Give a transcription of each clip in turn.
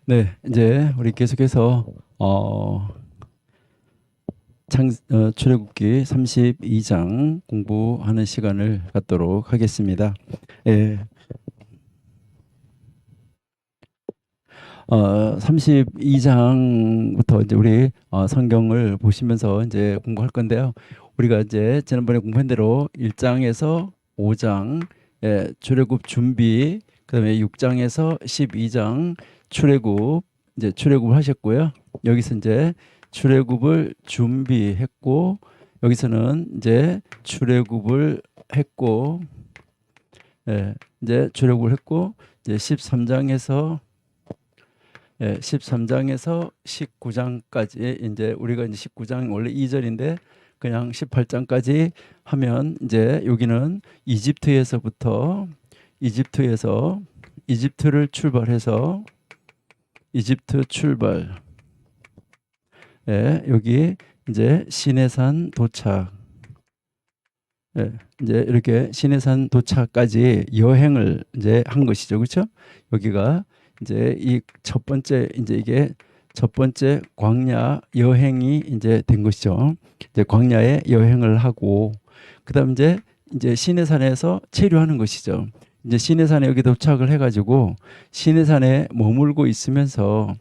네, 이제 우리 계속해서 출애굽기 32장 공부하는 시간을 갖도록 하겠습니다. 예, 32장부터 이제 우리 성경을 보시면서 이제 공부할 건데요. 우리가 이제 지난번에 공부한 대로 1장에서 5장 출애굽 준비, 그다음에 6장에서 12장 출애굽 이제 출애굽을 하셨고요. 여기서 이제 출애굽을 준비했고 여기서는 이제 출애굽을 했고 이제 출애굽을 했고 이제 13장에서 13장에서 19장까지 이제 우리가 이제 19장 원래 2절인데 그냥 18장까지 하면 이제 여기는 이집트를 출발해서 이집트 출발 여기 이제 시내산 도착 이제 이렇게 시내산 도착까지 여행을 이제 한 것이죠. 그렇죠? 여기가 이제 이 첫 번째 이제 이게 첫 번째 광야 여행이 이제 된 것이죠. 이제 광야에 여행을 하고 그다음 이제 시내산에서 체류하는 것이죠. 이제 시내산에 여기 도착을 해가지고 시내산에 머물고 있으면서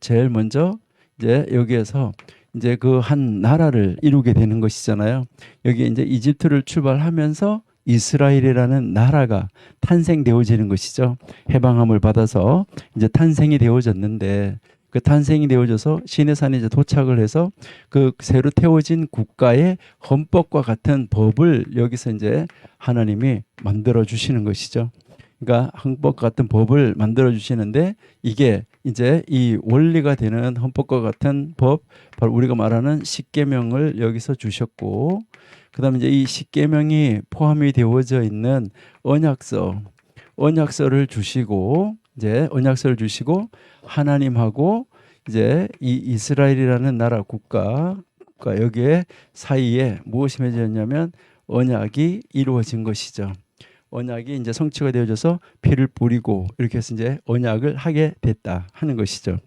제일 먼저 이제 여기에서 이제 그 한 나라를 이루게 되는 것이잖아요. 여기 이제 이집트를 출발하면서 이스라엘이라는 나라가 탄생되어지는 것이죠. 해방함을 받아서 이제 탄생이 되어졌는데 그 탄생이 되어져서 시내산에 이제 도착을 해서 그 새로 태워진 국가의 헌법과 같은 법을 여기서 이제 하나님이 만들어 주시는 것이죠. 그러니까 헌법 같은 법을 만들어 주시는데 이게 이제 이 원리가 되는 헌법과 같은 법, 바로 우리가 말하는 십계명을 여기서 주셨고, 그다음에 이제 이 십계명이 포함이 되어져 있는 언약서를 주시고 이제 언약서를 주시고 하나님하고 이제 이 이스라엘이라는 나라 국가 여기에 사이에 무엇이 맺어졌냐면 언약이 이루어진 것이죠. 언약이 이제 성취가 되어져서 피를 뿌리고 이렇게 해서 이제 언약을 하게 됐다 하는 것이죠.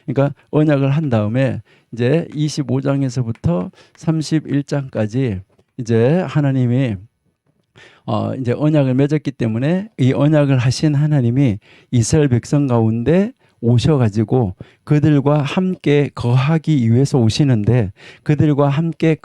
그러니까 언약을 한 다음에 이제 25장에서부터 31장까지 이제 하나님이 이제 언약을 맺었기 때문에 이 언약을 하신 하나님이 이스라엘 백성 가운데 오셔가지고 그들과 함께 거하기 위해서 오시는데 그들과 함께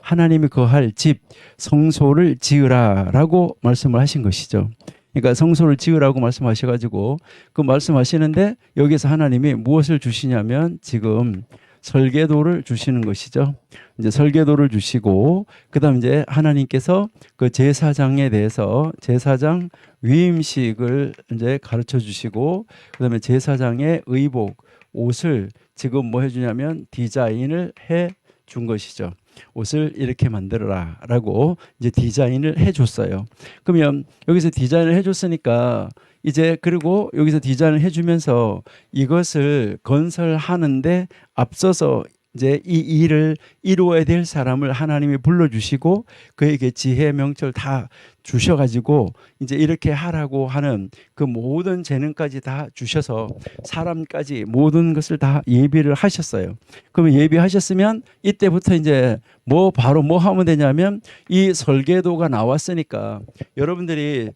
하나님이 거할 집 성소를 지으라라고 말씀을 하신 것이죠. 그러니까 성소를 지으라고 말씀하셔가지고 그 말씀하시는데 여기서 하나님이 무엇을 주시냐면 지금 설계도를 주시는 것이죠. 이제 설계도를 주시고 그다음 이제 하나님께서 그 제사장에 대해서 제사장 위임식을 이제 가르쳐 주시고 그다음에 제사장의 의복 옷을 지금 뭐 해주냐면 디자인을 해 준 것이죠. 옷을 이렇게 만들어라라고 이제 디자인을 해줬어요. 그러면 여기서 디자인을 해줬으니까 이제 그리고 여기서 디자인을 해주면서 이것을 건설하는데 앞서서 이제 이 일을 이루어야 될 사람을 하나님이 불러주시고 그에게 지혜 명철 다 주셔가지고 이제 이렇게 하라고 하는 그 모든 재능까지 다 주셔서 사람까지 모든 것을 다 예비를 하셨어요. 그러면 예비하셨으면 이때부터 이제 바로 뭐 하면 되냐면 이 설계도가 나왔으니까 여러분들이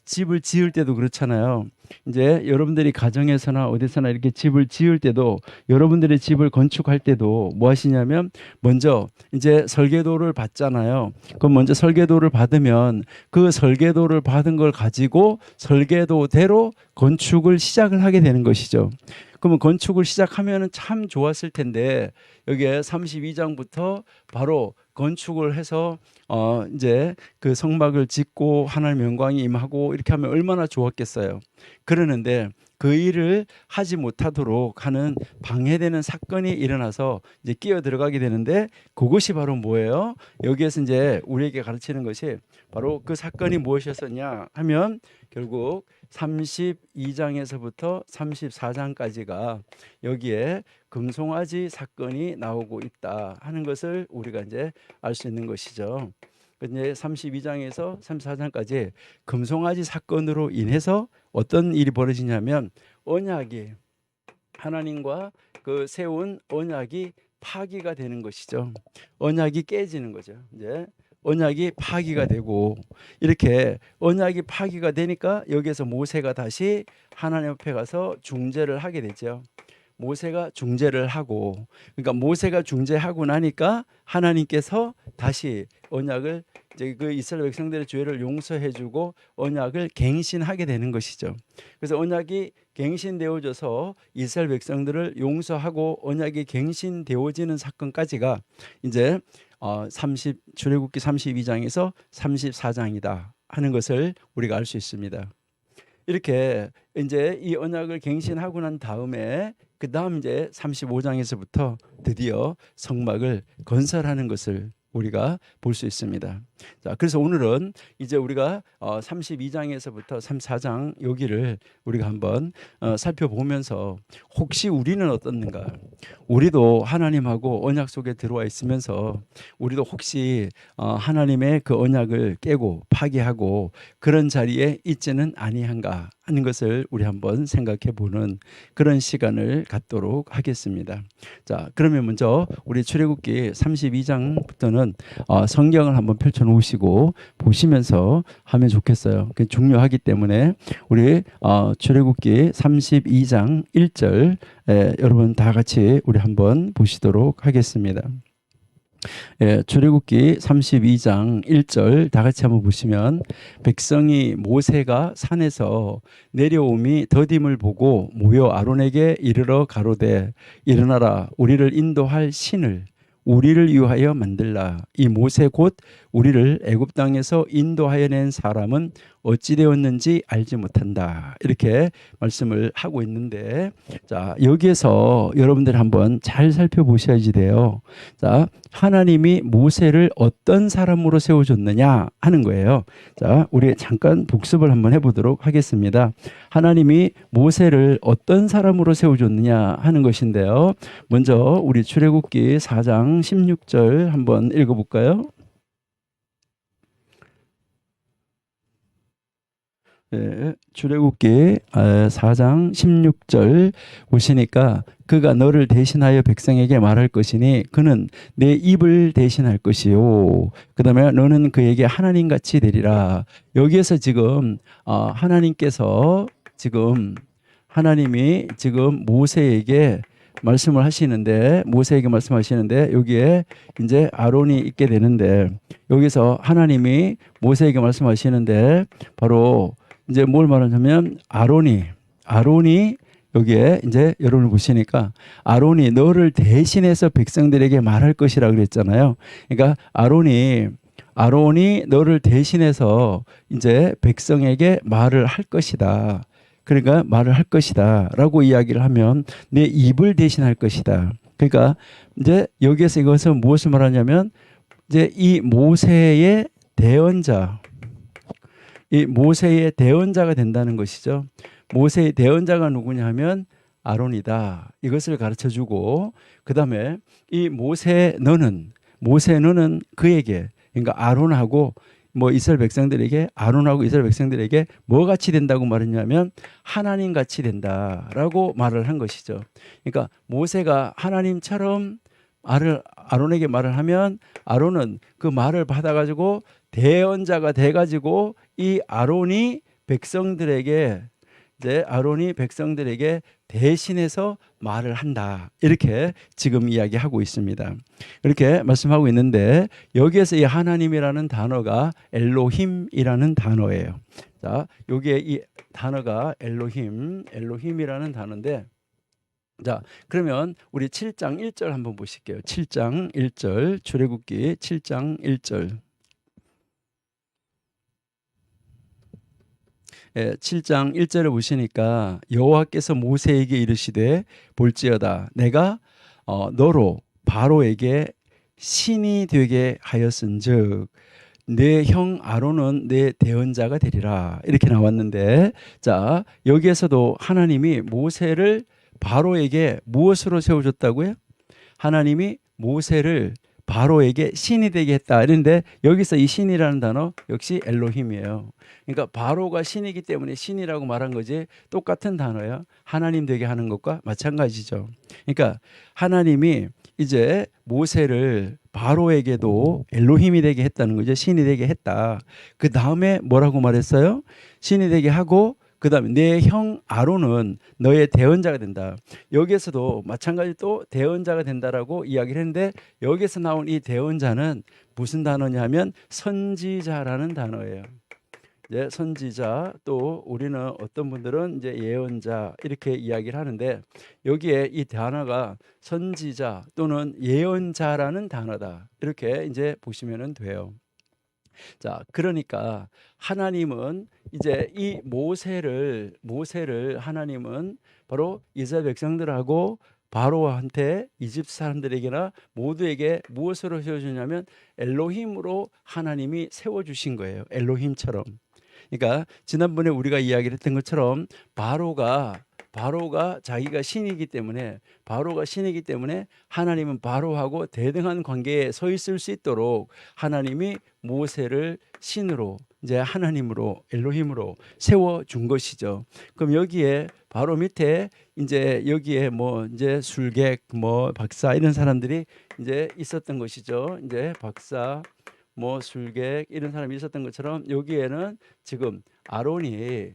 집을 지을 때도 그렇잖아요. 이제 여러분들이 가정에서나 어디서나 이렇게 집을 지을 때도 여러분들의 집을 건축할 때도 뭐 하시냐면 먼저 이제 설계도를 받잖아요. 그럼 먼저 설계도를 받으면 그 설계도를 받은 걸 가지고 설계도대로 건축을 시작을 하게 되는 것이죠. 그러면 건축을 시작하면 참 좋았을 텐데 여기에 32장부터 바로 건축을 해서 이제 그 성막을 짓고 하나님의 영광이 임하고 이렇게 하면 얼마나 좋았겠어요. 그러는데 그 일을 하지 못하도록 하는 방해되는 사건이 일어나서 이제 끼어 들어가게 되는데 그것이 바로 뭐예요? 여기에서 이제 우리에게 가르치는 것이 바로 그 사건이 무엇이었었냐 하면 결국 32장에서부터 34장까지가 여기에 금송아지 사건이 나오고 있다 하는 것을 우리가 이제 알 수 있는 것이죠. 이제 32장에서 34장까지 금송아지 사건으로 인해서 어떤 일이 벌어지냐면 언약이 하나님과 그 세운 언약이 파기가 되는 것이죠. 언약이 깨지는 거죠. 이제 언약이 파기가 되고 이렇게 언약이 파기가 되니까 여기에서 모세가 다시 하나님 앞에 가서 중재를 하게 되죠. 모세가 중재를 하고 그러니까 모세가 중재하고 나니까 하나님께서 다시 언약을 이제 그 이스라엘 백성들의 죄를 용서해주고 언약을 갱신하게 되는 것이죠. 그래서 언약이 갱신되어져서 이스라엘 백성들을 용서하고 언약이 갱신되어지는 사건까지가 이제 출애굽기 32장에서 34장이다 하는 것을 우리가 알 수 있습니다. 이렇게 이제 이 언약을 갱신하고 난 다음에 그 다음 이제 35장에서부터 드디어 성막을 건설하는 것을 우리가 볼 수 있습니다. 자, 그래서 오늘은 이제 우리가 32장에서부터 34장 여기를 우리가 한번 살펴보면서 혹시 우리는 어떻는가? 우리도 하나님하고 언약 속에 들어와 있으면서 우리도 혹시 하나님의 그 언약을 깨고 파괴하고 그런 자리에 있지는 아니한가 하는 것을 우리 한번 생각해 보는 그런 시간을 갖도록 하겠습니다. 자, 그러면 먼저 우리 출애굽기 32장부터는 성경을 한번 펼쳐 놓으시고 보시면서 하면 좋겠어요. 그게 중요하기 때문에 우리 출애굽기 32장 1절 여러분 다 같이 우리 한번 보시도록 하겠습니다. 출애굽기 32장 1절 다 같이 한번 보시면 백성이 모세가 산에서 내려옴이 더딤을 보고 모여 아론에게 이르러 가로되 일어나라 우리를 인도할 신을 우리를 위하여 만들라. 이 모세 곧 우리를 애굽 땅에서 인도하여 낸 사람은 어찌 되었는지 알지 못한다. 이렇게 말씀을 하고 있는데, 자, 여기에서 여러분들 한번 잘 살펴보셔야지 돼요. 자, 하나님이 모세를 어떤 사람으로 세워줬느냐 하는 거예요. 자, 우리 잠깐 복습을 한번 해보도록 하겠습니다. 하나님이 모세를 어떤 사람으로 세워줬느냐 하는 것인데요. 먼저 우리 출애굽기 4장 16절 한번 읽어볼까요? 출애굽기 4장 16절 보시니까 그가 너를 대신하여 백성에게 말할 것이니 그는 내 입을 대신할 것이요 그 다음에 너는 그에게 하나님같이 되리라. 여기에서 지금 하나님께서 하나님이 지금 모세에게 말씀을 하시는데 모세에게 말씀하시는데 여기에 이제 아론이 있게 되는데 여기서 하나님이 모세에게 말씀하시는데 바로 이제 뭘 말하냐면 아론이 여기에 이제 여러분을 보시니까 아론이 너를 대신해서 백성들에게 말할 것이라 그랬잖아요. 그러니까 아론이 너를 대신해서 이제 백성에게 말을 할 것이다. 그러니까 말을 할 것이다 라고 이야기를 하면 내 입을 대신할 것이다. 그러니까 이제 여기에서 이것은 무엇을 말하냐면 이제 이 모세의 대언자가 된다는 것이죠. 모세의 대언자가 누구냐 하면 아론이다. 이것을 가르쳐주고 그 다음에 이 모세 너는 그에게 그러니까 아론하고 이스라엘 백성들에게 아론하고 이스라엘 백성들에게 뭐 같이 된다고 말했냐면 하나님 같이 된다라고 말을 한 것이죠. 그러니까 모세가 하나님처럼 아론에게 말을 하면 아론은 그 말을 받아가지고 대언자가 돼가지고 이 아론이 백성들에게 대신해서 말을 한다. 이렇게 지금 이야기하고 있습니다. 이렇게 말씀하고 있는데 여기에서 이 하나님이라는 단어가 엘로힘이라는 단어예요. 자, 여기에 이 단어가 엘로힘이라는 단어인데 자, 그러면 우리 7장 1절 한번 보실게요. 7장 1절 출애굽기 7장 1절 7장 1절을 보시니까 여호와께서 모세에게 이르시되 볼지어다 내가 너로 바로에게 신이 되게 하였은즉 내 형 아론은 내 대언자가 되리라. 이렇게 나왔는데 자 여기에서도 하나님이 모세를 바로에게 무엇으로 세워줬다고요? 하나님이 모세를 바로에게 신이 되게 했다. 이런데 여기서 이 신이라는 단어 역시 엘로힘이에요. 그러니까 바로가 신이기 때문에 신이라고 말한 거지 똑같은 단어야. 하나님 되게 하는 것과 마찬가지죠. 그러니까 하나님이 이제 모세를 바로에게도 엘로힘이 되게 했다는 거죠. 신이 되게 했다. 그 다음에 뭐라고 말했어요? 신이 되게 하고 그 다음에 내 형 아론은 너의 대언자가 된다. 여기에서도 마찬가지 또 대언자가 된다라고 이야기를 했는데 여기에서 나온 이 대언자는 무슨 단어냐면 선지자라는 단어예요. 이제 선지자, 또 우리는 어떤 분들은 이제 예언자 이렇게 이야기를 하는데 여기에 이 단어가 선지자 또는 예언자라는 단어다. 이렇게 이제 보시면 돼요. 자, 그러니까 하나님은 이제 이 모세를 하나님은 바로 이스라엘 백성들하고 바로한테 이집트 사람들에게나 모두에게 무엇으로 세워주냐면 엘로힘으로 하나님이 세워주신 거예요. 엘로힘처럼. 그러니까 지난번에 우리가 이야기를 했던 것처럼 바로가 자기가 신이기 때문에 하나님은 바로하고 대등한 관계에 서 있을 수 있도록 하나님이 모세를 신으로 이제 하나님으로 엘로힘으로 세워 준 것이죠. 그럼 여기에 바로 밑에 이제 여기에 뭐 이제 술객 뭐 박사 이런 사람들이 이제 있었던 것이죠. 이제 박사 뭐 술객 이런 사람이 있었던 것처럼 여기에는 지금 아론이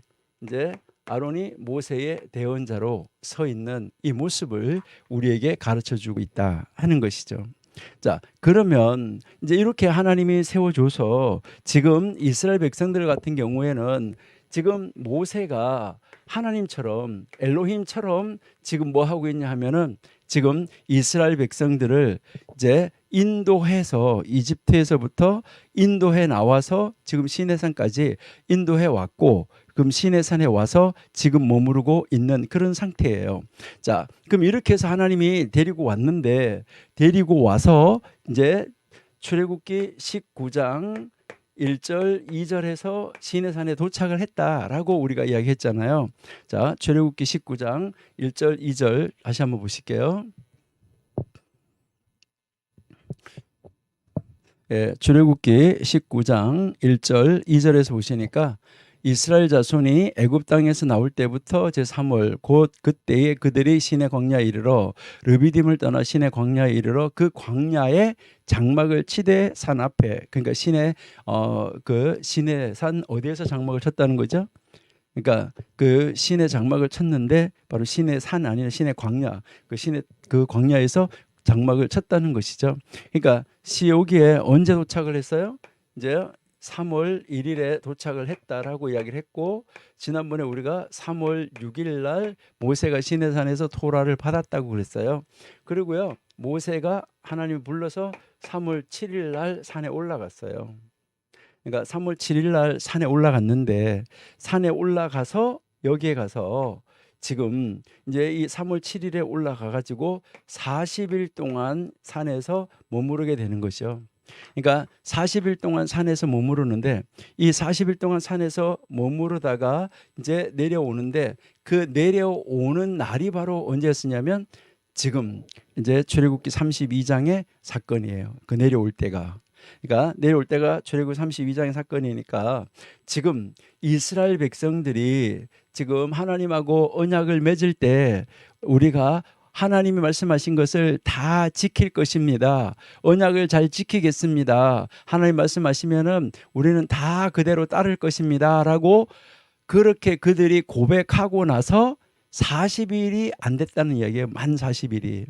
모세의 대언자로 서 있는 이 모습을 우리에게 가르쳐 주고 있다 하는 것이죠. 자, 그러면 이제 이렇게 하나님이 세워줘서 지금 이스라엘 백성들 같은 경우에는 지금 모세가 하나님처럼 엘로힘처럼 지금 뭐 하고 있냐 하면은 지금 이스라엘 백성들을 이제 인도해서 이집트에서부터 인도해 나와서 지금 시내산까지 인도해 왔고 그럼 시내산에 와서 지금 머무르고 있는 그런 상태예요. 자, 그럼 이렇게 해서 하나님이 데리고 왔는데 데리고 와서 이제 출애굽기 19장 1절 2절에서 시내산에 도착을 했다라고 우리가 이야기했잖아요. 자, 출애굽기 19장 1절 2절 다시 한번 보실게요. 예, 출애굽기 19장 1절 2절에서 보시니까 이스라엘 자손이 애굽 땅에서 나올 때부터 제3월 곧 그때에 그들이 시내 광야에 이르러 르비딤을 떠나 시내 광야에 이르러 그 광야에 장막을 치되 산 앞에, 그러니까 그 시내 산 어디에서 장막을 쳤다는 거죠? 그러니까 그 시내 장막을 쳤는데 바로 시내 산 아니라 시내 광야, 그 광야에서 장막을 쳤다는 것이죠. 그러니까 여기에 언제 도착을 했어요? 이제 3월 1일에 도착을 했다라고 이야기를 했고, 지난번에 우리가 3월 6일 날 모세가 시내산에서 토라를 받았다고 그랬어요. 그리고요, 모세가 하나님 불러서 3월 7일 날 산에 올라갔어요. 그러니까 3월 7일 날 산에 올라갔는데, 산에 올라가서 여기에 가서 지금 이제 이 3월 7일에 올라가 가지고 40일 동안 산에서 머무르게 되는 것이죠. 그러니까 40일 동안 산에서 머무르는데, 이 40일 동안 산에서 머무르다가 이제 내려오는데, 그 내려오는 날이 바로 언제였냐면 지금 이제 출애굽기 32장의 사건이에요. 그 내려올 때가. 그러니까 내려올 때가 출애굽기 32장의 사건이니까 지금 이스라엘 백성들이 지금 하나님하고 언약을 맺을 때 우리가 하나님이 말씀하신 것을 다 지킬 것입니다. 언약을 잘 지키겠습니다. 하나님 말씀하시면은 우리는 다 그대로 따를 것입니다. 라고 그렇게 그들이 고백하고 나서 40일이 안 됐다는 이야기예요. 만 40일이.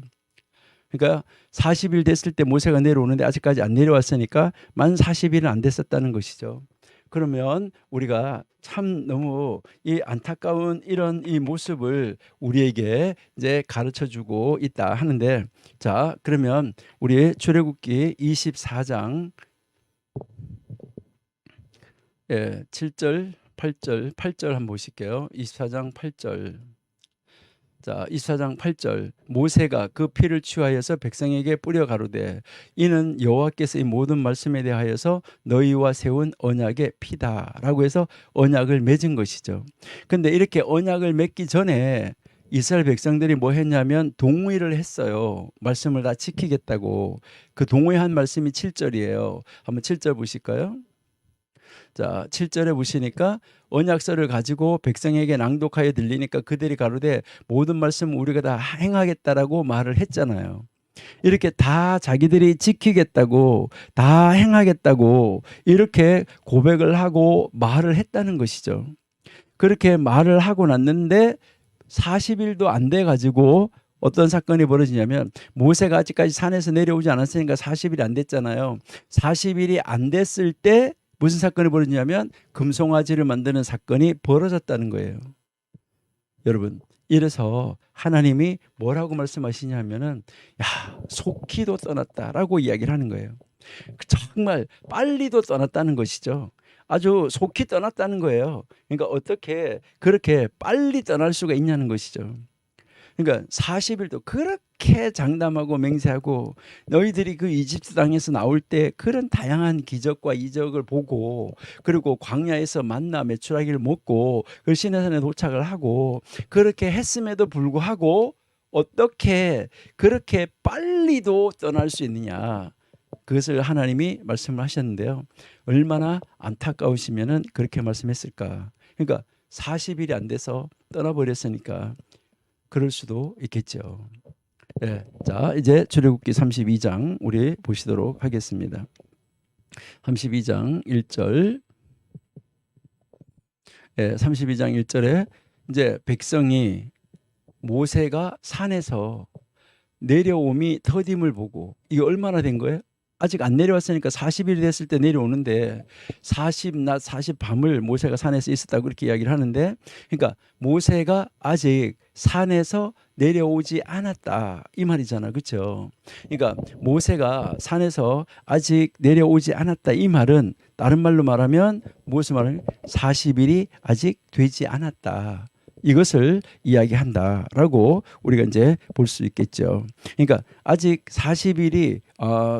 그러니까 40일 됐을 때 모세가 내려오는데 아직까지 안 내려왔으니까 만 40일은 안 됐었다는 것이죠. 그러면 우리가 참 너무 이 안타까운 이런 이 모습을 우리에게 이제 가르쳐 주고 있다 하는데, 자, 그러면 우리 출애굽기 24장 7절 8절 한번 보실게요. 24장 8절. 자, 24장 8절. 모세가 그 피를 취하여서 백성에게 뿌려 가로되 이는 여호와께서 이 모든 말씀에 대하여서 너희와 세운 언약의 피다라고 해서 언약을 맺은 것이죠. 근데 이렇게 언약을 맺기 전에 이스라엘 백성들이 뭐 했냐면 동의를 했어요. 말씀을 다 지키겠다고. 그 동의한 말씀이 7절이에요. 한번 7절 보실까요? 자, 7절에 보시니까 언약서를 가지고 백성에게 낭독하여 들리니까 그들이 가로되 모든 말씀 우리가 다 행하겠다라고 말을 했잖아요. 이렇게 다 자기들이 지키겠다고, 다 행하겠다고 이렇게 고백을 하고 말을 했다는 것이죠. 그렇게 말을 하고 났는데 40일도 안 돼 가지고 어떤 사건이 벌어지냐면, 모세가 아직까지 산에서 내려오지 않았으니까 40일이 안 됐잖아요. 40일이 안 됐을 때 무슨 사건이 벌어지냐면 금송아지를 만드는 사건이 벌어졌다는 거예요. 여러분, 이래서 하나님이 뭐라고 말씀하시냐면은 야, 속히도 떠났다라고 이야기를 하는 거예요. 정말 빨리도 떠났다는 것이죠. 아주 속히 떠났다는 거예요. 그러니까 어떻게 그렇게 빨리 떠날 수가 있냐는 것이죠. 그러니까 40일도 그렇게 장담하고 맹세하고, 너희들이 그 이집트 땅에서 나올 때 그런 다양한 기적과 이적을 보고, 그리고 광야에서 만나 메추라기를 먹고 그 시내산에 도착을 하고, 그렇게 했음에도 불구하고 어떻게 그렇게 빨리도 떠날 수 있느냐, 그것을 하나님이 말씀을 하셨는데요. 얼마나 안타까우시면은 그렇게 말씀했을까. 그러니까 40일이 안 돼서 떠나버렸으니까 그럴 수도 있겠죠. 네, 자, 이제 출애굽기 32장 우리 보시도록 하겠습니다. 32장 1절. 네, 32장 1절에 이제 백성이 모세가 산에서 내려옴이 더딤을 보고, 이게 얼마나 된 거예요? 아직 안 내려왔으니까 40일이 됐을 때 내려오는데 40낮 40밤을 모세가 산에서 있었다고 그렇게 이야기를 하는데, 그러니까 모세가 아직 산에서 내려오지 않았다 이 말이잖아, 그렇죠? 그러니까 모세가 산에서 아직 내려오지 않았다 이 말은 다른 말로 말하면 무슨 말을 40일이 아직 되지 않았다, 이것을 이야기한다라고 우리가 이제 볼 수 있겠죠. 그러니까 아직 40일이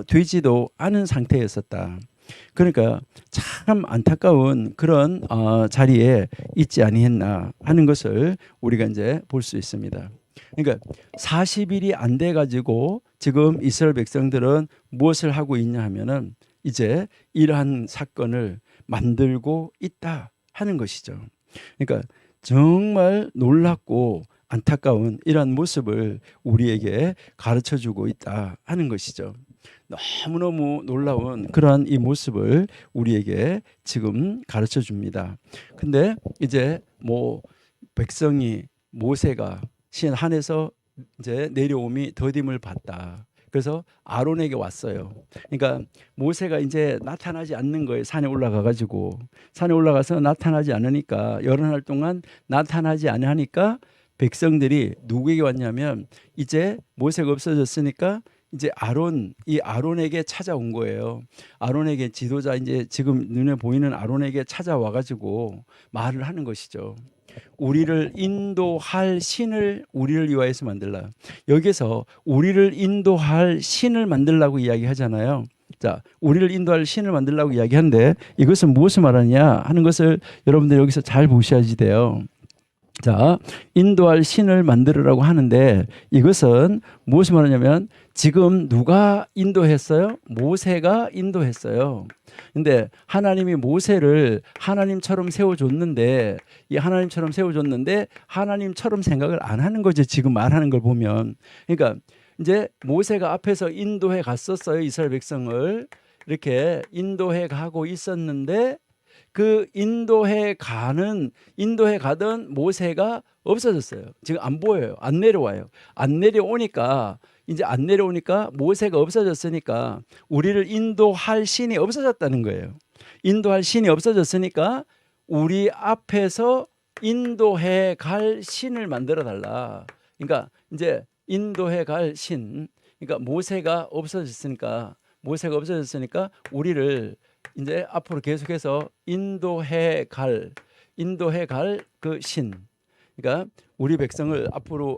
되지도 않은 상태였었다. 그러니까 참 안타까운 그런 자리에 있지 아니했나 하는 것을 우리가 이제 볼 수 있습니다. 그러니까 40일이 안 돼 가지고 지금 이스라엘 백성들은 무엇을 하고 있냐 하면은 이제 이러한 사건을 만들고 있다 하는 것이죠. 그러니까 정말 놀랍고 안타까운 이러한 모습을 우리에게 가르쳐주고 있다 하는 것이죠. 너무너무 놀라운 그러한 이 모습을 우리에게 지금 가르쳐 줍니다. 근데 이제 뭐 백성이 모세가 신한에서 이제 내려옴이 더딤을 봤다. 그래서 아론에게 왔어요. 그러니까 모세가 이제 나타나지 않는 거예요. 산에 올라가 가지고, 산에 올라가서 나타나지 않으니까, 열흘 동안 나타나지 않으니까 백성들이 누구에게 왔냐면, 이제 모세가 없어졌으니까 이제 이 아론에게 찾아온 거예요. 아론에게, 지도자, 이제 지금 눈에 보이는 아론에게 찾아와 가지고 말을 하는 것이죠. 우리를 인도할 신을 우리를 위하여서 만들라. 여기서 우리를 인도할 신을 만들라고 이야기하잖아요. 자, 우리를 인도할 신을 만들라고 이야기하는데 이것은 무엇을 말하냐 하는 것을 여러분들 여기서 잘 보셔야지 돼요. 자, 인도할 신을 만들으라고 하는데 이것은 무엇을 말하냐면, 지금 누가 인도했어요? 모세가 인도했어요. 근데 하나님이 모세를 하나님처럼 세워줬는데, 이 하나님처럼 세워줬는데 하나님처럼 생각을 안 하는 거죠, 지금 말하는 걸 보면. 그러니까 이제 모세가 앞에서 인도해 갔었어요. 이스라엘 백성을 이렇게 인도해 가고 있었는데, 그 인도해 가던 모세가 없어졌어요. 지금 안 보여요. 안 내려와요. 안 내려오니까 모세가 없어졌으니까 우리를 인도할 신이 없어졌다는 거예요. 인도할 신이 없어졌으니까 우리 앞에서 인도해 갈 신을 만들어 달라. 그러니까 이제 인도해 갈 신. 그러니까 모세가 없어졌으니까 우리를 이제 앞으로 계속해서 인도해 갈 그 신. 그러니까 우리 백성을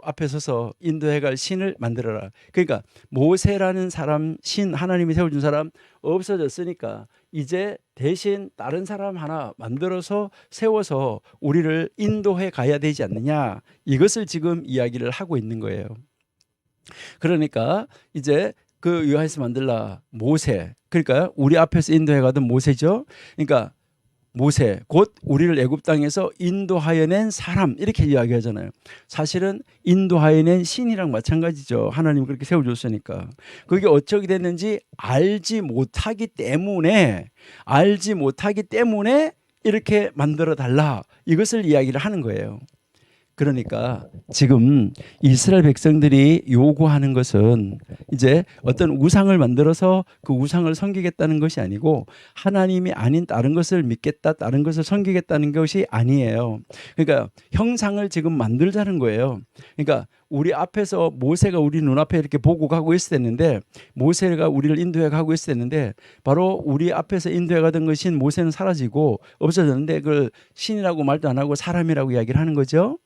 앞에 서서 인도해 갈 신을 만들어라. 그러니까 모세라는 사람, 신, 하나님이 세워준 사람 없어졌으니까 이제 대신 다른 사람 하나 만들어서 세워서 우리를 인도해 가야 되지 않느냐, 이것을 지금 이야기를 하고 있는 거예요. 그러니까 이제 그 요하스 만들라 모세, 그러니까 우리 앞에서 인도해 가던 모세죠. 그러니까 모세 곧 우리를 애굽 땅에서 인도하여 낸 사람, 이렇게 이야기하잖아요. 사실은 인도하여 낸 신이랑 마찬가지죠. 하나님 그렇게 세워줬으니까. 그게 어떻게 됐는지 알지 못하기 때문에 이렇게 만들어 달라, 이것을 이야기를 하는 거예요. 그러니까 지금 이스라엘 백성들이 요구하는 것은 이제 어떤 우상을 만들어서 그 우상을 섬기겠다는 것이 아니고, 하나님이 아닌 다른 것을 믿겠다, 다른 것을 섬기겠다는 것이 아니에요. 그러니까 형상을 지금 만들자는 거예요. 그러니까 우리 앞에서 모세가 우리 눈앞에 이렇게 보고 가고 있었는데, 모세가 우리를 인도해 가고 있었는데, 바로 우리 앞에서 인도해 가던 것인 모세는 사라지고 없어졌는데, 그걸 신이라고 말도 안 하고 사람이라고 이야기를 하는 거죠.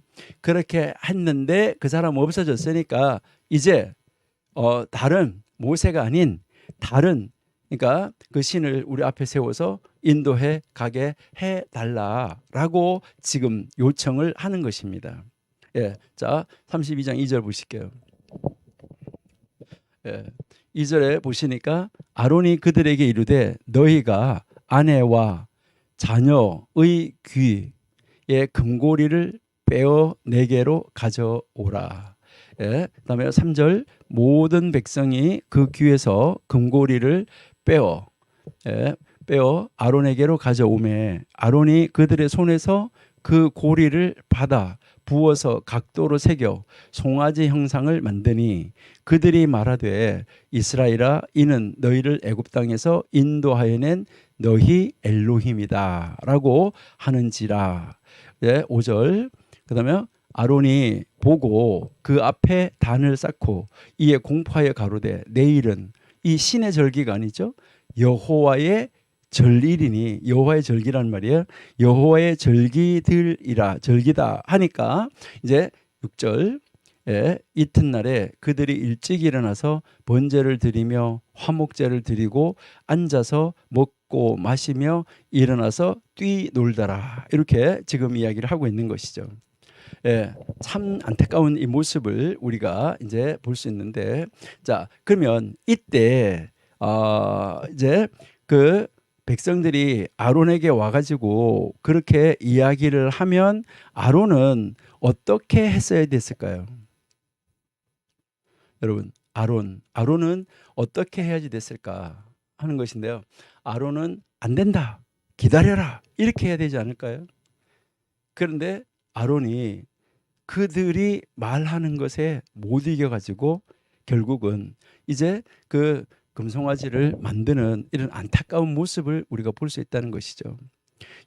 그렇게 했는데 그 사람 없어졌으니까 이제 다른 모세가 아닌 다른, 그러니까 그 신을 우리 앞에 세워서 인도해 가게 해 달라라고 지금 요청을 하는 것입니다. 예, 자 32장 2절 보실게요. 예, 2절에 보시니까 아론이 그들에게 이르되 너희가 아내와 자녀의 귀의 금고리를 빼어 내게로 가져오라. 예, 그다음에 3절 모든 백성이 그 귀에서 금고리를 빼어 아론에게로 가져오매 아론이 그들의 손에서 그 고리를 받아 부어서 각도로 새겨 송아지 형상을 만드니 그들이 말하되 이스라엘아 이는 너희를 애굽 땅에서 인도하여 낸 너희 엘로힘이다 라고 하는지라. 예, 5절 그다음에 아론이 보고 그 앞에 단을 쌓고 이에 공포하여 가로되 내일은, 이 신의 절기가 아니죠, 여호와의 절일이니, 여호와의 절기란 말이에요. 여호와의 절기들이라, 절기다 하니까 이제 6절 이튿날에 그들이 일찍 일어나서 번제를 드리며 화목제를 드리고 앉아서 먹고 마시며 일어나서 뛰놀더라, 이렇게 지금 이야기를 하고 있는 것이죠. 예, 참 안타까운 이 모습을 우리가 이제 볼 수 있는데, 자 그러면 이때 이제 그 백성들이 아론에게 와가지고 그렇게 이야기를 하면 아론은 어떻게 했어야 됐을까요? 여러분, 아론은 어떻게 해야지 됐을까 하는 것인데요. 아론은 안 된다, 기다려라, 이렇게 해야 되지 않을까요? 그런데 아론이 그들이 말하는 것에 못 이겨가지고 결국은 이제 그 금송아지를 만드는 이런 안타까운 모습을 우리가 볼 수 있다는 것이죠.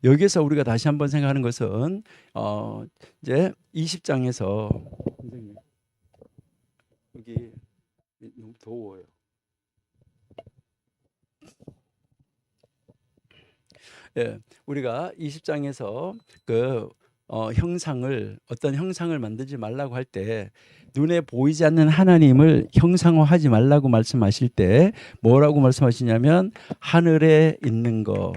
여기에서 우리가 다시 한번 생각하는 것은 이제 20장에서, 선생님 여기 너무 더워요. 예, 우리가 20장에서 그 어떤 형상을 만들지 말라고 할 때 눈에 보이지 않는 하나님을 형상화하지 말라고 말씀하실 때 뭐라고 말씀하시냐면 하늘에 있는 거,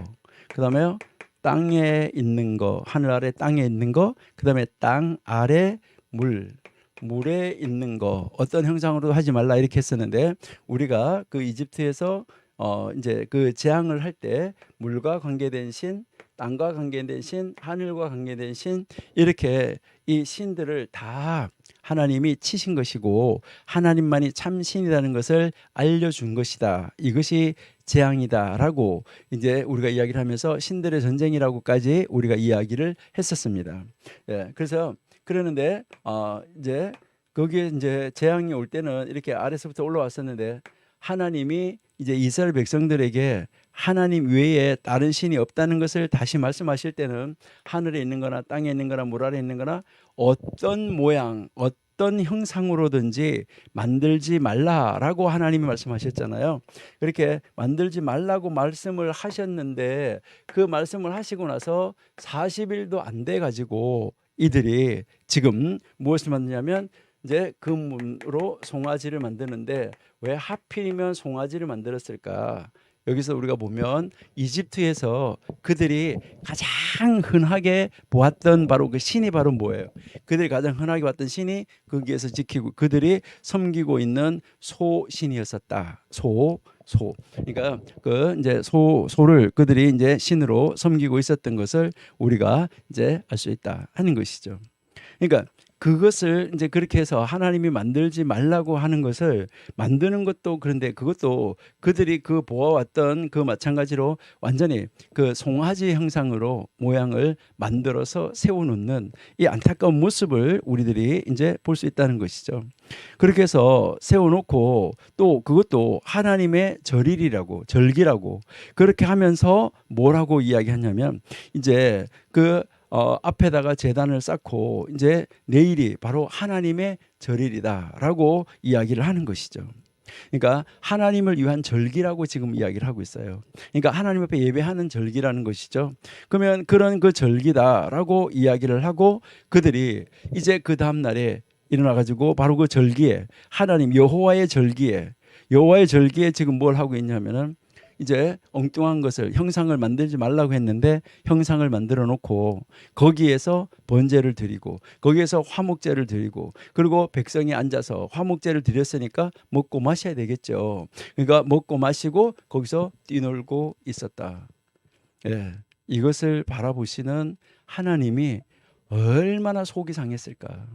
그다음에 땅에 있는 거, 하늘 아래 땅에 있는 거, 그다음에 땅 아래 물에 있는 거, 어떤 형상으로 하지 말라, 이렇게 했었는데, 우리가 그 이집트에서 이제 그 재앙을 할 때 물과 관계된 신, 땅과 관계된 신, 하늘과 관계된 신, 이렇게 이 신들을 다 하나님이 치신 것이고 하나님만이 참 신이라는 것을 알려준 것이다, 이것이 재앙이다라고 이제 우리가 이야기를 하면서 신들의 전쟁이라고까지 우리가 이야기를 했었습니다. 예, 그래서 그러는데 이제 거기에 이제 재앙이 올 때는 이렇게 아래서부터 올라왔었는데, 하나님이 이제 이스라엘 백성들에게 하나님 외에 다른 신이 없다는 것을 다시 말씀하실 때는 하늘에 있는 거나 땅에 있는 거나 물 아래 있는 거나 어떤 모양, 어떤 형상으로든지 만들지 말라라고 하나님이 말씀하셨잖아요. 그렇게 만들지 말라고 말씀을 하셨는데, 그 말씀을 하시고 나서 40일도 안 돼 가지고 이들이 지금 무엇을 만드냐면 이제 금으로 송아지를 만드는데, 왜 하필이면 송아지를 만들었을까? 여기서 우리가 보면 이집트에서 그들이 가장 흔하게 보았던 바로 그 신이 바로 뭐예요? 그들이 가장 흔하게 봤던 신이 거기에서 지키고 그들이 섬기고 있는 소신이었었다. 소. 그러니까 그 이제 소를 그들이 이제 신으로 섬기고 있었던 것을 우리가 이제 알 수 있다 하는 것이죠. 그러니까 그것을 이제 그렇게 해서 하나님이 만들지 말라고 하는 것을 만드는 것도 그런데 그것도 그들이 그 보아왔던 그 마찬가지로 완전히 그 송아지 형상으로 모양을 만들어서 세워놓는 이 안타까운 모습을 우리들이 이제 볼 수 있다는 것이죠. 그렇게 해서 세워놓고 또 그것도 하나님의 절기라고 그렇게 하면서 뭐라고 이야기하냐면 이제 그 앞에다가 제단을 쌓고 이제 내일이 바로 하나님의 절일이다라고 이야기를 하는 것이죠. 그러니까 하나님을 위한 절기라고 지금 이야기를 하고 있어요. 그러니까 하나님 앞에 예배하는 절기라는 것이죠. 그러면 그런 그 절기다라고 이야기를 하고 그들이 이제 그 다음 날에 일어나 가지고 바로 그 절기에 하나님 여호와의 절기에 지금 뭘 하고 있냐면은 이제 엉뚱한 것을 형상을 만들지 말라고 했는데 형상을 만들어 놓고 거기에서 번제를 드리고 거기에서 화목제를 드리고 그리고 백성이 앉아서 화목제를 드렸으니까 먹고 마셔야 되겠죠. 그러니까 먹고 마시고 거기서 뛰놀고 있었다. 예, 이것을 바라보시는 하나님이 얼마나 속이 상했을까.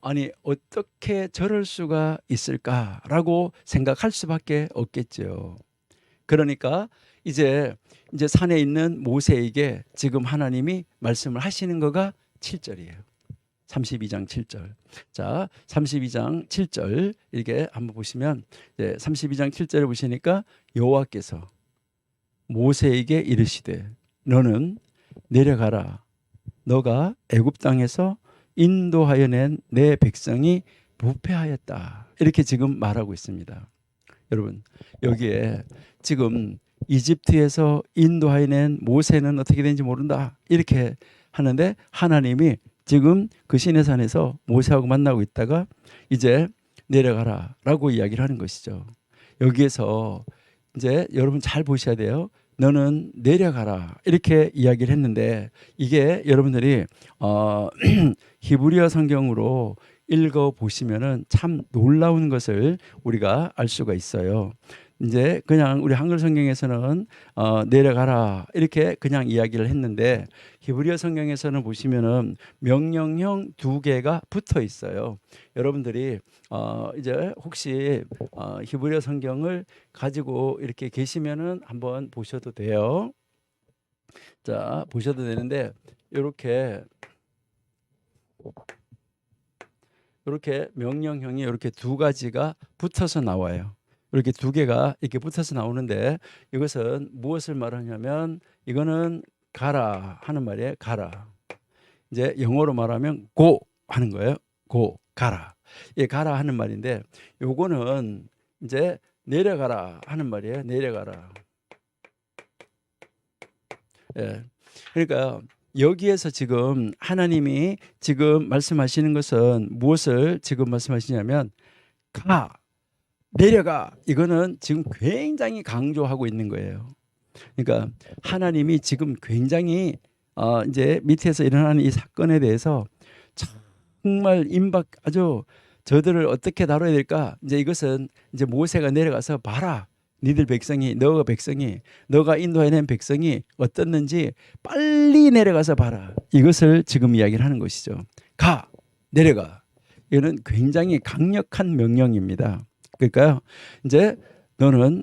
아니 어떻게 저럴 수가 있을까라고 생각할 수밖에 없겠죠. 그러니까 이제 산에 있는 모세에게 지금 하나님이 말씀을 하시는 거가 7절이에요. 32장 7절. 자, 32장 7절 이렇게 한번 보시면 32장 7절을 보시니까 여호와께서 모세에게 이르시되 너는 내려가라. 너가 애굽 땅에서 인도하여 낸 내 백성이 부패하였다. 이렇게 지금 말하고 있습니다. 여러분 여기에 지금 이집트에서 인도하여 낸 모세는 어떻게 되는지 모른다. 이렇게 하는데 하나님이 지금 그 시내산에서 모세하고 만나고 있다가 이제 내려가라 라고 이야기를 하는 것이죠. 여기에서 이제 여러분 잘 보셔야 돼요. 너는 내려가라 이렇게 이야기를 했는데 이게 여러분들이 히브리어 성경으로 읽어 보시면은 참 놀라운 것을 우리가 알 수가 있어요. 이제 그냥 우리 한글 성경에서는 내려가라 이렇게 그냥 이야기를 했는데 히브리어 성경에서는 보시면은 명령형 2개가 붙어 있어요. 여러분들이 이제 혹시 히브리어 성경을 가지고 이렇게 계시면은 한번 보셔도 돼요. 자, 보셔도 되는데 이렇게 명령형이 이렇게 2가지가 붙어서 나와요. 이렇게 2개가 이렇게 붙어서 나오는데 이것은 무엇을 말하냐면 이거는 가라 하는 말이에요. 가라. 이제 영어로 말하면 go 하는 거예요. go 가라. 예, 가라 하는 말인데 요거는 이제 내려가라 하는 말이에요. 내려가라. 예. 그러니까 여기에서 지금 하나님이 지금 말씀하시는 것은 무엇을 지금 말씀하시냐면 가 내려가 이거는 지금 굉장히 강조하고 있는 거예요. 그러니까 하나님이 지금 굉장히 이제 밑에서 일어나는 이 사건에 대해서 정말 아주 저들을 어떻게 다뤄야 될까? 이제 이것은 이제 모세가 내려가서 봐라. 너가 너가 인도해낸 백성이 어떻는지 빨리 내려가서 봐라. 이것을 지금 이야기를 하는 것이죠. 가 내려가. 이거는 굉장히 강력한 명령입니다. 그러니까요. 이제 너는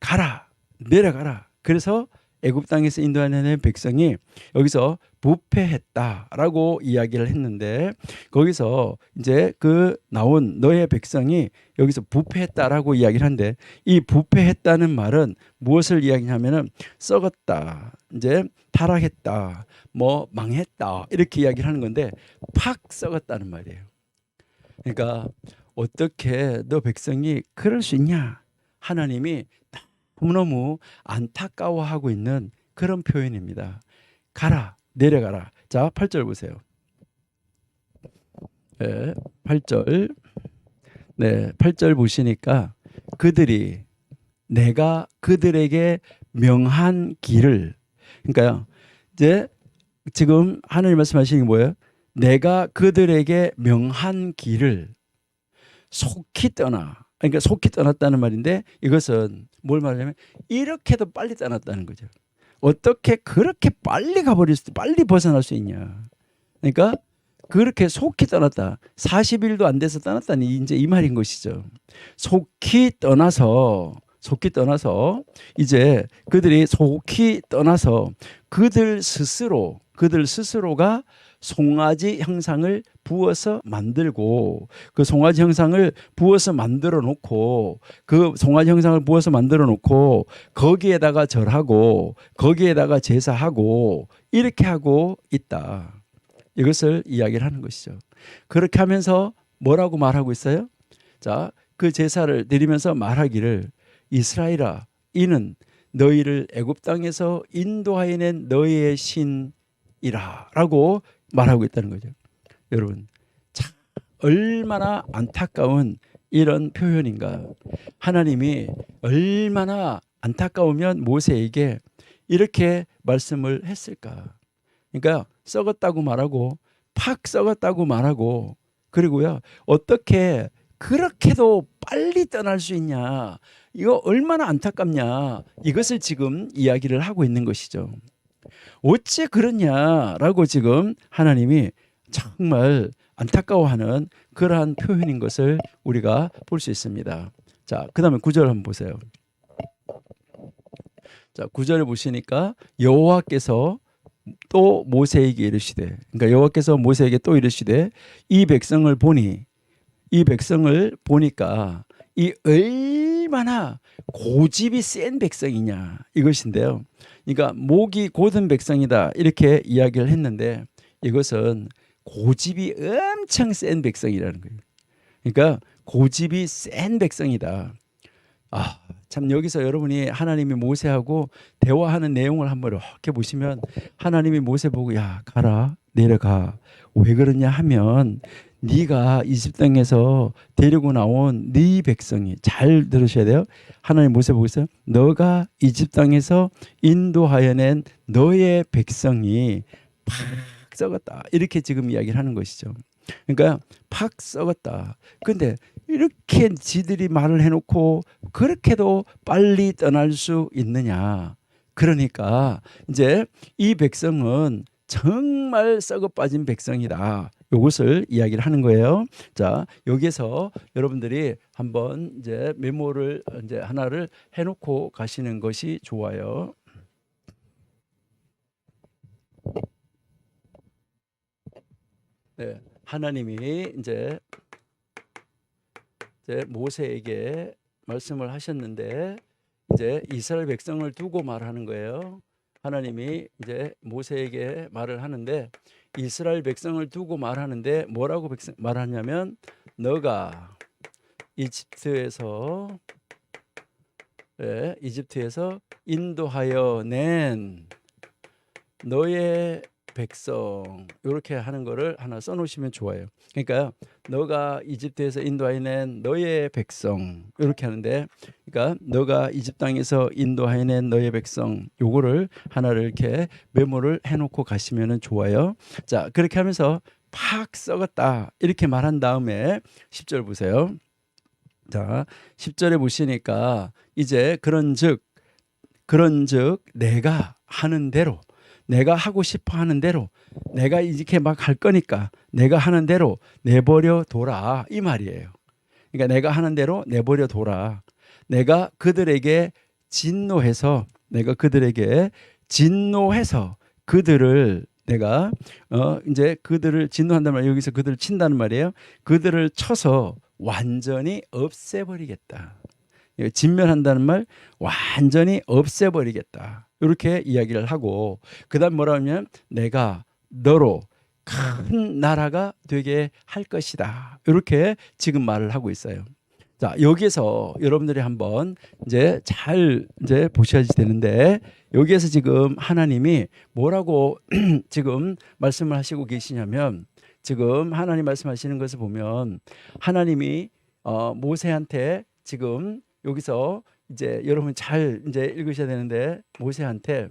가라. 내려가라. 그래서 애굽 땅에서 인도하는 백성이 여기서 부패했다라고 이야기를 했는데 거기서 이제 그 나온 너의 백성이 여기서 부패했다라고 이야기를 하는데 이 부패했다는 말은 무엇을 이야기하면은 썩었다, 이제 타락했다, 뭐 망했다 이렇게 이야기를 하는 건데 팍 썩었다는 말이에요. 그러니까 어떻게 너 백성이 그럴 수 있냐? 하나님이 너무너무 안타까워하고 있는 그런 표현입니다. 가라, 내려가라. 자, 8절 보세요. 네, 8절. 네, 8절 보시니까 그들이 내가 그들에게 명한 길을, 그러니까요, 이제 지금 하나님 말씀하시는 게 뭐예요? 내가 그들에게 명한 길을 속히 떠나. 그러니까 속히 떠났다는 말인데, 이것은 뭘 말하냐면 이렇게도 빨리 떠났다는 거죠. 어떻게 그렇게 빨리 가버릴 수, 빨리 벗어날 수 있냐. 그러니까 그렇게 속히 떠났다. 40일도 안 돼서 떠났다니 이제 이 말인 것이죠. 속히 떠나서 이제 그들이 속히 떠나서 그들 스스로가 송아지 형상을 부어서 만들고, 그 송아지 형상을 부어서 만들어 놓고, 그 송아지 형상을 부어서 만들어 놓고 거기에다가 절하고 거기에다가 제사하고 이렇게 하고 있다. 이것을 이야기를 하는 것이죠. 그렇게 하면서 뭐라고 말하고 있어요? 자, 그 제사를 드리면서 말하기를, 이스라엘아, 이는 너희를 애굽 땅에서 인도하여 낸 너희의 신이라라고 말하고 있다는 거죠. 여러분, 참 얼마나 안타까운 이런 표현인가. 하나님이 얼마나 안타까우면 모세에게 이렇게 말씀을 했을까. 그러니까 썩었다고 말하고 팍 썩었다고 말하고, 그리고요, 어떻게 그렇게도 빨리 떠날 수 있냐, 이거 얼마나 안타깝냐, 이것을 지금 이야기를 하고 있는 것이죠. 어째 그러냐라고 지금 하나님이 정말 안타까워하는 그러한 표현인 것을 우리가 볼 수 있습니다. 자, 그 다음에 9절 한번 보세요. 자, 9절에 보시니까 여호와께서 또 모세에게 이르시되, 그러니까 여호와께서 모세에게 또 이르시되, 이 백성을 보니까 이 얼마나 고집이 센 백성이냐, 이것인데요. 그러니까 목이 곧은 백성이다 이렇게 이야기를 했는데, 이것은 고집이 엄청 센 백성이라는 거예요. 그러니까 고집이 센 백성이다. 아, 참, 여기서 여러분이 하나님이 모세하고 대화하는 내용을 한번 이렇게 보시면, 하나님이 모세 보고 야, 가라, 내려가. 왜 그러냐 하면, 네가 이집 땅에서 데리고 나온 네 백성이, 잘 들으셔야 돼요. 하나님 모세 보고 있어요. 너가 이집 땅에서 인도하여 낸 너의 백성이 팍 썩었다, 이렇게 지금 이야기를 하는 것이죠. 그러니까 팍 썩었다. 근데 이렇게 지들이 말을 해놓고 그렇게도 빨리 떠날 수 있느냐. 그러니까 이제 이 백성은 정말 썩어 빠진 백성이다, 이것을 이야기를 하는 거예요. 자, 여기서 여러분들이 한번 이제 메모를 이제 하나를 해놓고 가시는 것이 좋아요. 네, 하나님이 이제 모세에게 말씀을 하셨는데, 이제 이스라엘 백성을 두고 말하는 거예요. 하나님이 이제 모세에게 말을 하는데, 이스라엘 백성을 두고 말하는데 뭐라고 말하냐면, 너가 이집트에서 인도하여 낸 너의 백성, 이렇게 하는 거를 하나 써놓으시면 좋아요. 그러니까 너가 이집트에서 인도하여 낸 너의 백성, 이렇게 하는데, 그러니까 너가 이집 땅에서 인도하여 낸 너의 백성, 요거를 하나를 이렇게 메모를 해놓고 가시면 좋아요. 자, 그렇게 하면서 팍 썩었다 이렇게 말한 다음에 10절 보세요. 자, 10절에 보시니까 이제 그런즉 내가 하는 대로, 내가 하고 싶어 하는 대로, 내가 이렇게 막 할 거니까 내가 하는 대로 내버려 둬라, 이 말이에요. 그러니까 내가 하는 대로 내버려 둬라. 내가 그들에게 진노해서 그들을 내가 이제 그들을 진노한단 말이에요. 여기서 그들을 친다는 말이에요. 그들을 쳐서 완전히 없애버리겠다. 진멸한다는 말, 완전히 없애버리겠다, 이렇게 이야기를 하고, 그 다음 뭐라 하면, 내가 너로 큰 나라가 되게 할 것이다, 이렇게 지금 말을 하고 있어요. 자, 여기에서 여러분들이 한번 이제 잘 이제 보셔야 되는데, 여기에서 지금 하나님이 뭐라고 지금 말씀을 하시고 계시냐면, 지금 하나님 말씀하시는 것을 보면, 하나님이 모세한테 지금 여기서 이제 여러분 잘 이제 읽으셔야 되는데 모세한테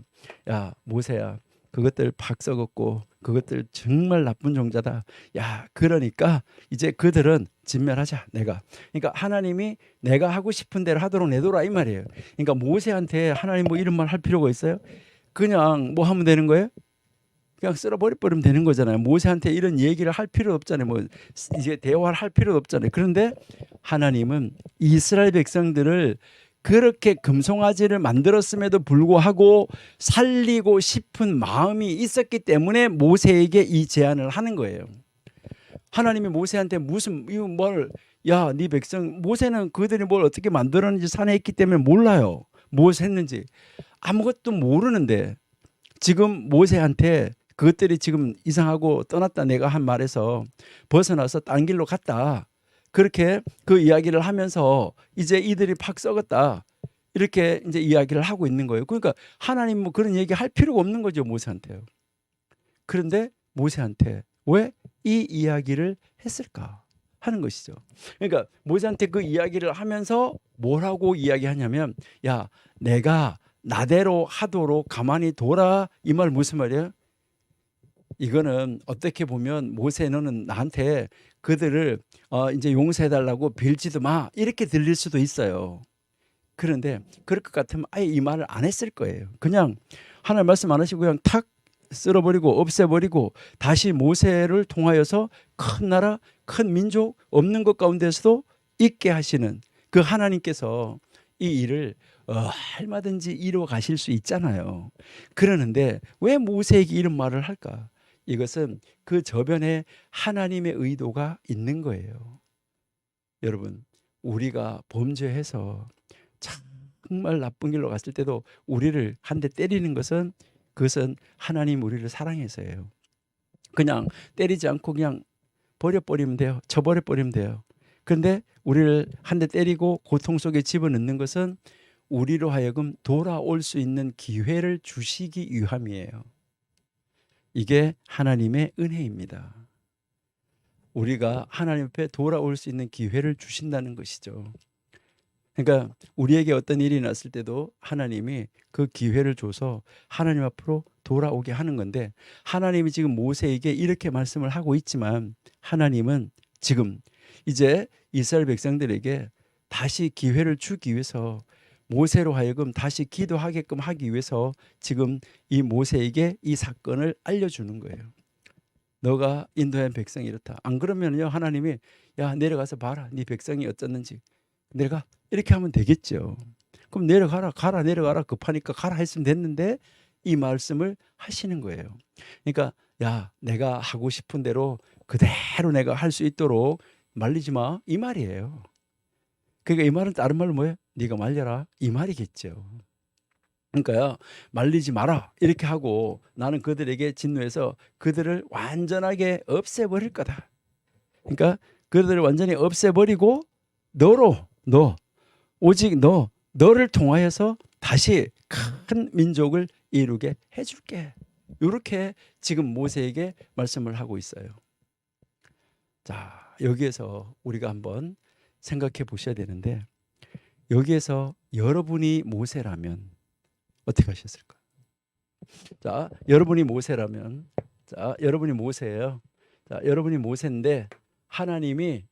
야 모세야 그것들 팍 썩었고 그것들 정말 나쁜 종자다. 야 그러니까 이제 그들은 진멸하자 내가. 그러니까 하나님이 내가 하고 싶은 대로 하도록 내둬라 이 말이에요. 그러니까 모세한테 하나님 뭐 이런 말 할 필요가 있어요? 그냥 뭐 하면 되는 거예요? 그냥 쓸어버리면 되는 거잖아요. 모세한테 이런 얘기를 할 필요 없잖아요. 뭐 이제 대화를 할 필요 없잖아요. 그런데 하나님은 이스라엘 백성들을 그렇게 금송아지를 만들었음에도 불구하고 살리고 싶은 마음이 있었기 때문에 모세에게 이 제안을 하는 거예요. 하나님이 모세한테 무슨 야, 네 백성 모세는 그들이 뭘 어떻게 만들었는지 산에 있기 때문에 몰라요. 무엇을 했는지 아무것도 모르는데 지금 모세한테 그것들이 지금 이상하고 떠났다 내가 한 말에서 벗어나서 딴 길로 갔다. 그렇게 그 이야기를 하면서 이제 이들이 팍 썩었다. 이렇게 이제 이야기를 하고 있는 거예요. 그러니까 하나님 뭐 그런 얘기 할 필요가 없는 거죠, 모세한테요. 그런데 모세한테 왜 이 이야기를 했을까 하는 것이죠. 그러니까 모세한테 그 이야기를 하면서 뭐라고 이야기하냐면 야, 내가 나대로 하도록 가만히 둬라 이 말 무슨 말이에요? 이거는 어떻게 보면 모세 너는 나한테 그들을 이제 용서해달라고 빌지도 마 이렇게 들릴 수도 있어요. 그런데 그럴 것 같으면 아예 이 말을 안 했을 거예요. 그냥 하나님 말씀 안 하시고 그냥 탁 쓸어버리고 없애버리고 다시 모세를 통하여서 큰 나라 큰 민족 없는 것 가운데서도 있게 하시는 그 하나님께서 이 일을 얼마든지 이루어 가실 수 있잖아요. 그러는데 왜 모세에게 이런 말을 할까? 이것은 그 저변에 하나님의 의도가 있는 거예요. 여러분, 우리가 범죄해서 정말 나쁜 길로 갔을 때도 우리를 한 대 때리는 것은 그것은 하나님 우리를 사랑해서예요. 그냥 때리지 않고 그냥 버려버리면 돼요. 쳐버려버리면 돼요. 그런데 우리를 한 대 때리고 고통 속에 집어넣는 것은 우리로 하여금 돌아올 수 있는 기회를 주시기 위함이에요. 이게 하나님의 은혜입니다. 우리가 하나님 앞에 돌아올 수 있는 기회를 주신다는 것이죠. 그러니까 우리에게 어떤 일이 났을 때도 하나님이 그 기회를 줘서 하나님 앞으로 돌아오게 하는 건데 하나님이 지금 모세에게 이렇게 말씀을 하고 있지만 하나님은 지금 이제 이스라엘 백성들에게 다시 기회를 주기 위해서 모세로 하여금 다시 기도하게끔 하기 위해서 지금 이 모세에게 이 사건을 알려주는 거예요. 너가 인도한 백성이 이렇다. 안 그러면요 하나님이 야 내려가서 봐라 네 백성이 어쩌는지 내가 이렇게 하면 되겠죠. 그럼 내려가라 가라 내려가라 급하니까 가라 했으면 됐는데 이 말씀을 하시는 거예요. 그러니까 야 내가 하고 싶은 대로 그대로 내가 할 수 있도록 말리지 마 이 말이에요. 그러니까 이 말은 다른 말로 뭐예요? 네가 말려라 이 말이겠죠. 그러니까요 말리지 마라 이렇게 하고 나는 그들에게 진노해서 그들을 완전하게 없애버릴 거다. 그러니까 그들을 완전히 없애버리고 너 오직 너를 통하여서 다시 큰 민족을 이루게 해줄게. 이렇게 지금 모세에게 말씀을 하고 있어요. 자 여기에서 우리가 한번 생각해 보셔야 되는데 여기에서 여러분이 모세라면 어떻게 하셨을까? 자, 여러분이 모세라면 여러분이 모세예요. 자, 여러분이 모세인데 하나님이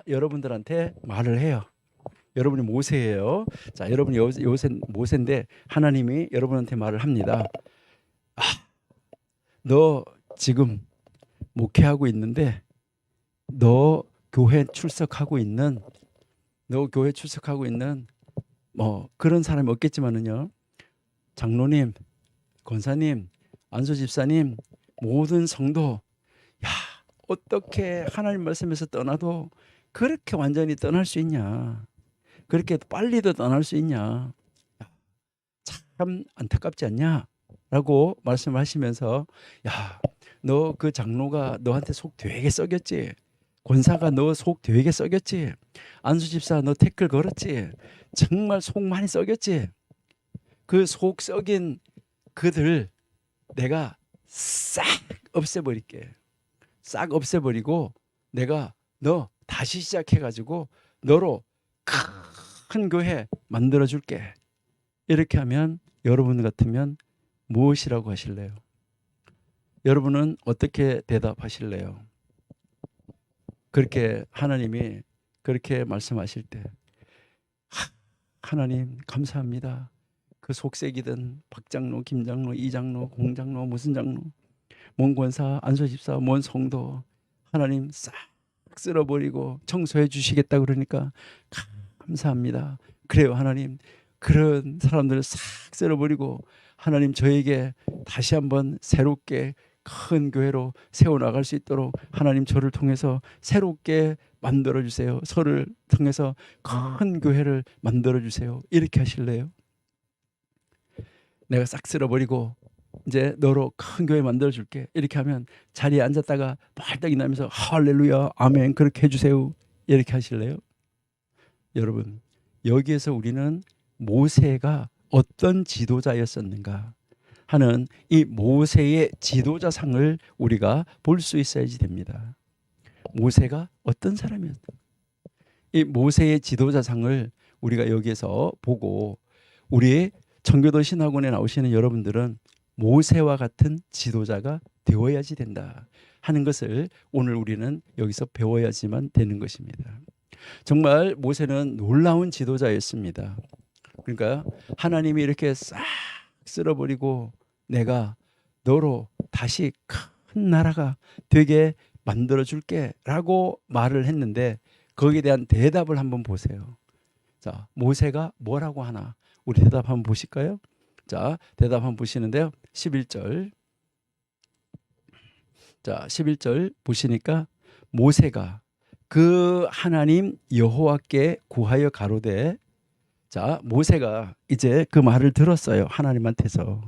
여러분들한테 말을 해요. 여러분이 모세예요. 자, 여러분이 요새 모세인데 하나님이 여러분한테 말을 합니다. 너 지금 목회하고 있는데 너 교회 출석하고 있는 뭐 그런 사람이 없겠지만은요. 장로님, 권사님, 안수 집사님, 모든 성도 야, 어떻게 하나님 말씀에서 떠나도 그렇게 완전히 떠날 수 있냐? 그렇게 빨리도 떠날 수 있냐? 참 안타깝지 않냐? 라고 말씀을 하시면서 야, 너 그 장로가 너한테 속 되게 썩였지? 권사가 너 속 되게 썩였지? 안수 집사 너 태클 걸었지? 정말 속 많이 썩였지? 그 속 썩인 그들 내가 싹 없애버릴게. 싹 없애버리고 내가 너 다시 시작해가지고 너로 큰 교회 만들어 줄게. 이렇게 하면 여러분 같으면 무엇이라고 하실래요? 여러분은 어떻게 대답하실래요? 그렇게 하나님이 그렇게 말씀하실 때 하나님 감사합니다. 그 속색이든 박장로, 김장로, 이장로, 공장로, 무슨 장로, 뭔 권사, 안수집사, 뭔 성도 하나님 싹 쓸어버리고 청소해 주시겠다 그러니까 감사합니다. 그래요 하나님. 그런 사람들을 싹 쓸어버리고 하나님 저에게 다시 한번 새롭게 큰 교회로 세워나갈 수 있도록 하나님 저를 통해서 새롭게 만들어주세요. 저를 통해서 큰 교회를 만들어주세요. 이렇게 하실래요? 내가 싹 쓸어버리고 이제 너로 큰 교회 만들어줄게. 이렇게 하면 자리에 앉았다가 발떡이 나면서 할렐루야 아멘 그렇게 해주세요. 이렇게 하실래요? 여러분 여기에서 우리는 모세가 어떤 지도자였었는가 하는 이 모세의 지도자상을 우리가 볼 수 있어야지 됩니다. 모세가 어떤 사람이었다. 이 모세의 지도자상을 우리가 여기에서 보고 우리 청교도 신학원에 나오시는 여러분들은 모세와 같은 지도자가 되어야지 된다 하는 것을 오늘 우리는 여기서 배워야지만 되는 것입니다. 정말 모세는 놀라운 지도자였습니다. 그러니까 하나님이 이렇게 싹 쓸어버리고 내가 너로 다시 큰 나라가 되게 만들어줄게 라고 말을 했는데 거기에 대한 대답을 한번 보세요. 자, 모세가 뭐라고 하나 우리 대답 한번 보실까요? 자, 대답 한번 보시는데요. 11절. 자, 11절 보시니까 모세가 그 하나님 여호와께 구하여 가로되 자, 모세가 이제 그 말을 들었어요. 하나님한테서.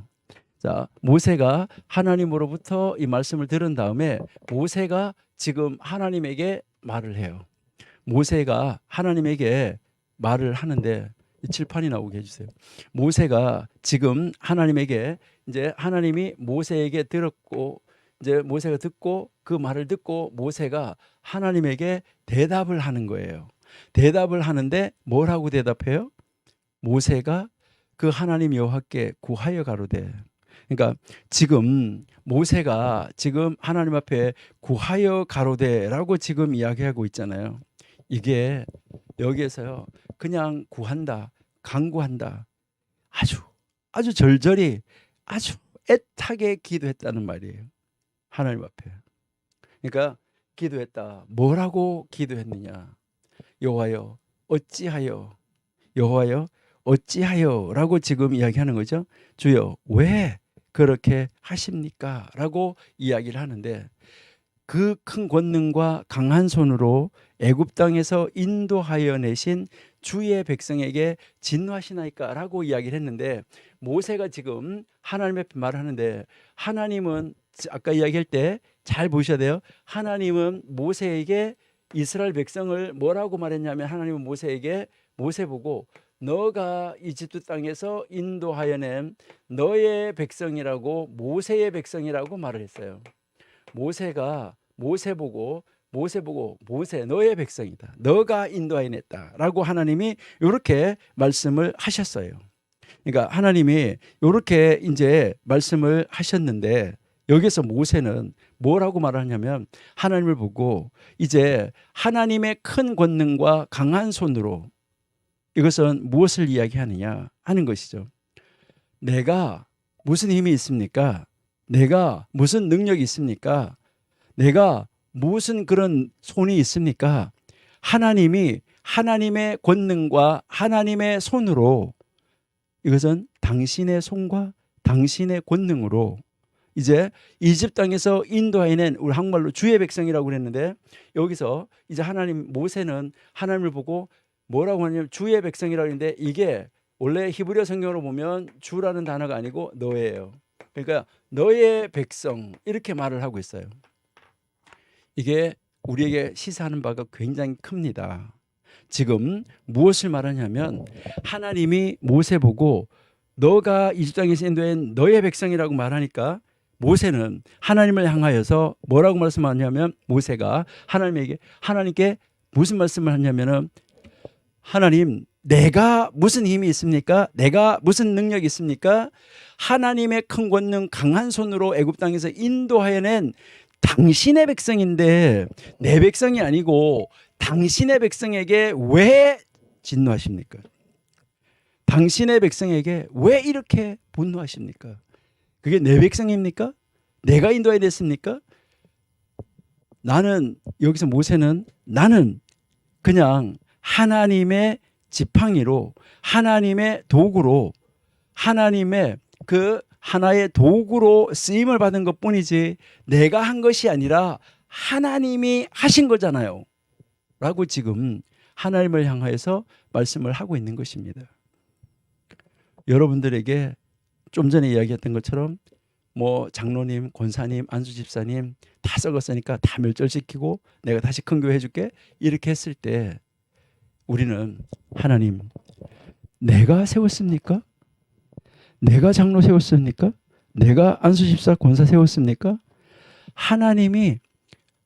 자, 모세가 하나님으로부터 이 말씀을 들은 다음에 모세가 지금 하나님에게 말을 해요. 모세가 하나님에게 말을 하는데 칠판이 나오게 해주세요. 모세가 지금 하나님에게 이제 하나님이 모세에게 들었고 이제 모세가 듣고 그 말을 듣고 모세가 하나님에게 대답을 하는 거예요. 대답을 하는데 뭐라고 대답해요? 모세가 그 하나님 여호와께 구하여 가로되 그러니까 지금 모세가 지금 하나님 앞에 구하여 가로되라고 지금 이야기하고 있잖아요. 이게 여기에서요 그냥 구한다 간구한다 아주 절절히 아주 애타게 기도했다는 말이에요. 하나님 앞에. 그러니까 기도했다. 뭐라고 기도했느냐? 여호와여 어찌하여 여호와여 어찌하여 라고 지금 이야기하는 거죠. 주여 왜 그렇게 하십니까? 라고 이야기를 하는데 그 큰 권능과 강한 손으로 애굽 땅에서 인도하여 내신 주의 백성에게 진노하시나이까 라고 이야기를 했는데 모세가 지금 하나님 앞에 말을 하는데 하나님은 아까 이야기할 때 잘 보셔야 돼요. 하나님은 모세에게 이스라엘 백성을 뭐라고 말했냐면 하나님은 모세에게 모세 보고 너가 이집트 땅에서 인도하여 낸 너의 백성이라고 모세의 백성이라고 말을 했어요. 모세가 모세 보고 모세 너의 백성이다. 너가 인도하여 냈다라고 하나님이 이렇게 말씀을 하셨어요. 그러니까 하나님이 이렇게 이제 말씀을 하셨는데 여기서 모세는 뭐라고 말하냐면 하나님을 보고 이제 하나님의 큰 권능과 강한 손으로 이것은 무엇을 이야기하느냐 하는 것이죠. 내가 무슨 힘이 있습니까? 내가 무슨 능력이 있습니까? 내가 무슨 그런 손이 있습니까? 하나님이 하나님의 권능과 하나님의 손으로 이것은 당신의 손과 당신의 권능으로 이제 이집 땅에서 인도해낸 우리 한국말로 주의 백성이라고 그랬는데 여기서 이제 하나님 모세는 하나님을 보고 뭐라고 하냐면 주의 백성이라고 했는데 이게 원래 히브리어 성경으로 보면 주라는 단어가 아니고 너예요. 그러니까 너의 백성 이렇게 말을 하고 있어요. 이게 우리에게 시사하는 바가 굉장히 큽니다. 지금 무엇을 말하냐면 하나님이 모세 보고 너가 이집 땅에서 인도한 너의 백성이라고 말하니까 모세는 하나님을 향하여서 뭐라고 말씀하냐면 모세가 하나님께 무슨 말씀을 하냐면은 하나님 내가 무슨 힘이 있습니까? 내가 무슨 능력이 있습니까? 하나님의 큰 권능 강한 손으로 애굽 땅에서 인도하여낸 당신의 백성인데 내 백성이 아니고 당신의 백성에게 왜 진노하십니까? 당신의 백성에게 왜 이렇게 분노하십니까? 그게 내 백성입니까? 내가 인도해야 됐습니까? 나는 여기서 모세는 나는 그냥 하나님의 지팡이로 하나님의 도구로 하나님의 그 하나의 도구로 쓰임을 받은 것뿐이지 내가 한 것이 아니라 하나님이 하신 거잖아요 라고 지금 하나님을 향하여서 말씀을 하고 있는 것입니다. 여러분들에게 좀 전에 이야기했던 것처럼 뭐 장로님, 권사님, 안수집사님 다 썩었으니까 다 멸절시키고 내가 다시 큰 교회 해줄게 이렇게 했을 때 우리는 하나님 내가 세웠습니까? 내가 장로 세웠습니까? 내가 안수집사 권사 세웠습니까? 하나님이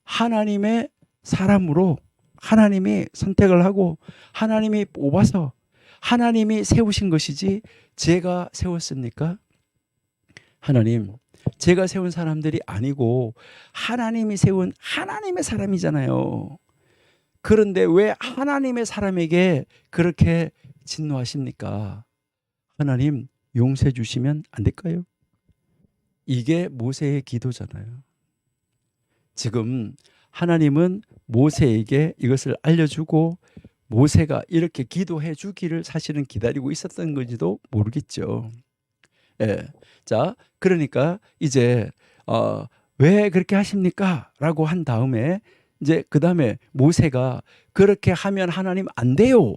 하나님의 사람으로 하나님이 선택을 하고 하나님이 뽑아서 하나님이 세우신 것이지 제가 세웠습니까? 하나님 제가 세운 사람들이 아니고 하나님이 세운 하나님의 사람이잖아요. 그런데 왜 하나님의 사람에게 그렇게 진노하십니까? 하나님 용서해 주시면 안 될까요? 이게 모세의 기도잖아요. 지금 하나님은 모세에게 이것을 알려주고 모세가 이렇게 기도해 주기를 사실은 기다리고 있었던 건지도 모르겠죠. 예. 자, 그러니까 이제 왜 그렇게 하십니까? 라고 한 다음에 이제 그 다음에 모세가 그렇게 하면 하나님 안 돼요.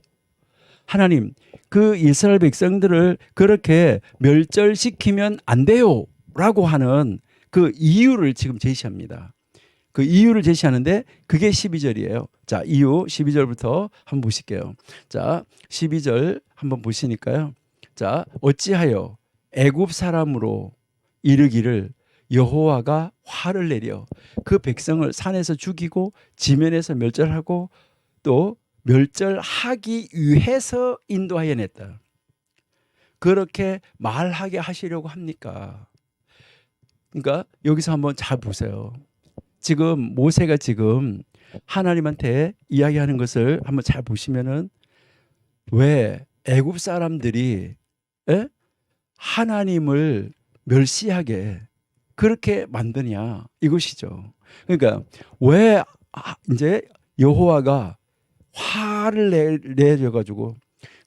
하나님 그 이스라엘 백성들을 그렇게 멸절시키면 안 돼요. 라고 하는 그 이유를 지금 제시합니다. 그 이유를 제시하는데 그게 12절이에요. 자, 이유 12절부터 한번 보실게요. 자, 12절 한번 보시니까요. 자, 어찌하여 애굽 사람으로 이르기를 여호와가 화를 내려 그 백성을 산에서 죽이고 지면에서 멸절하고 또 멸절하기 위해서 인도하여 냈다. 그렇게 말하게 하시려고 합니까? 그러니까 여기서 한번 잘 보세요. 지금 모세가 지금 하나님한테 이야기하는 것을 한번 잘 보시면은 왜 애굽 사람들이 하나님을 멸시하게 그렇게 만드냐 이것이죠. 그러니까 왜 이제 여호와가 화를 내려 가지고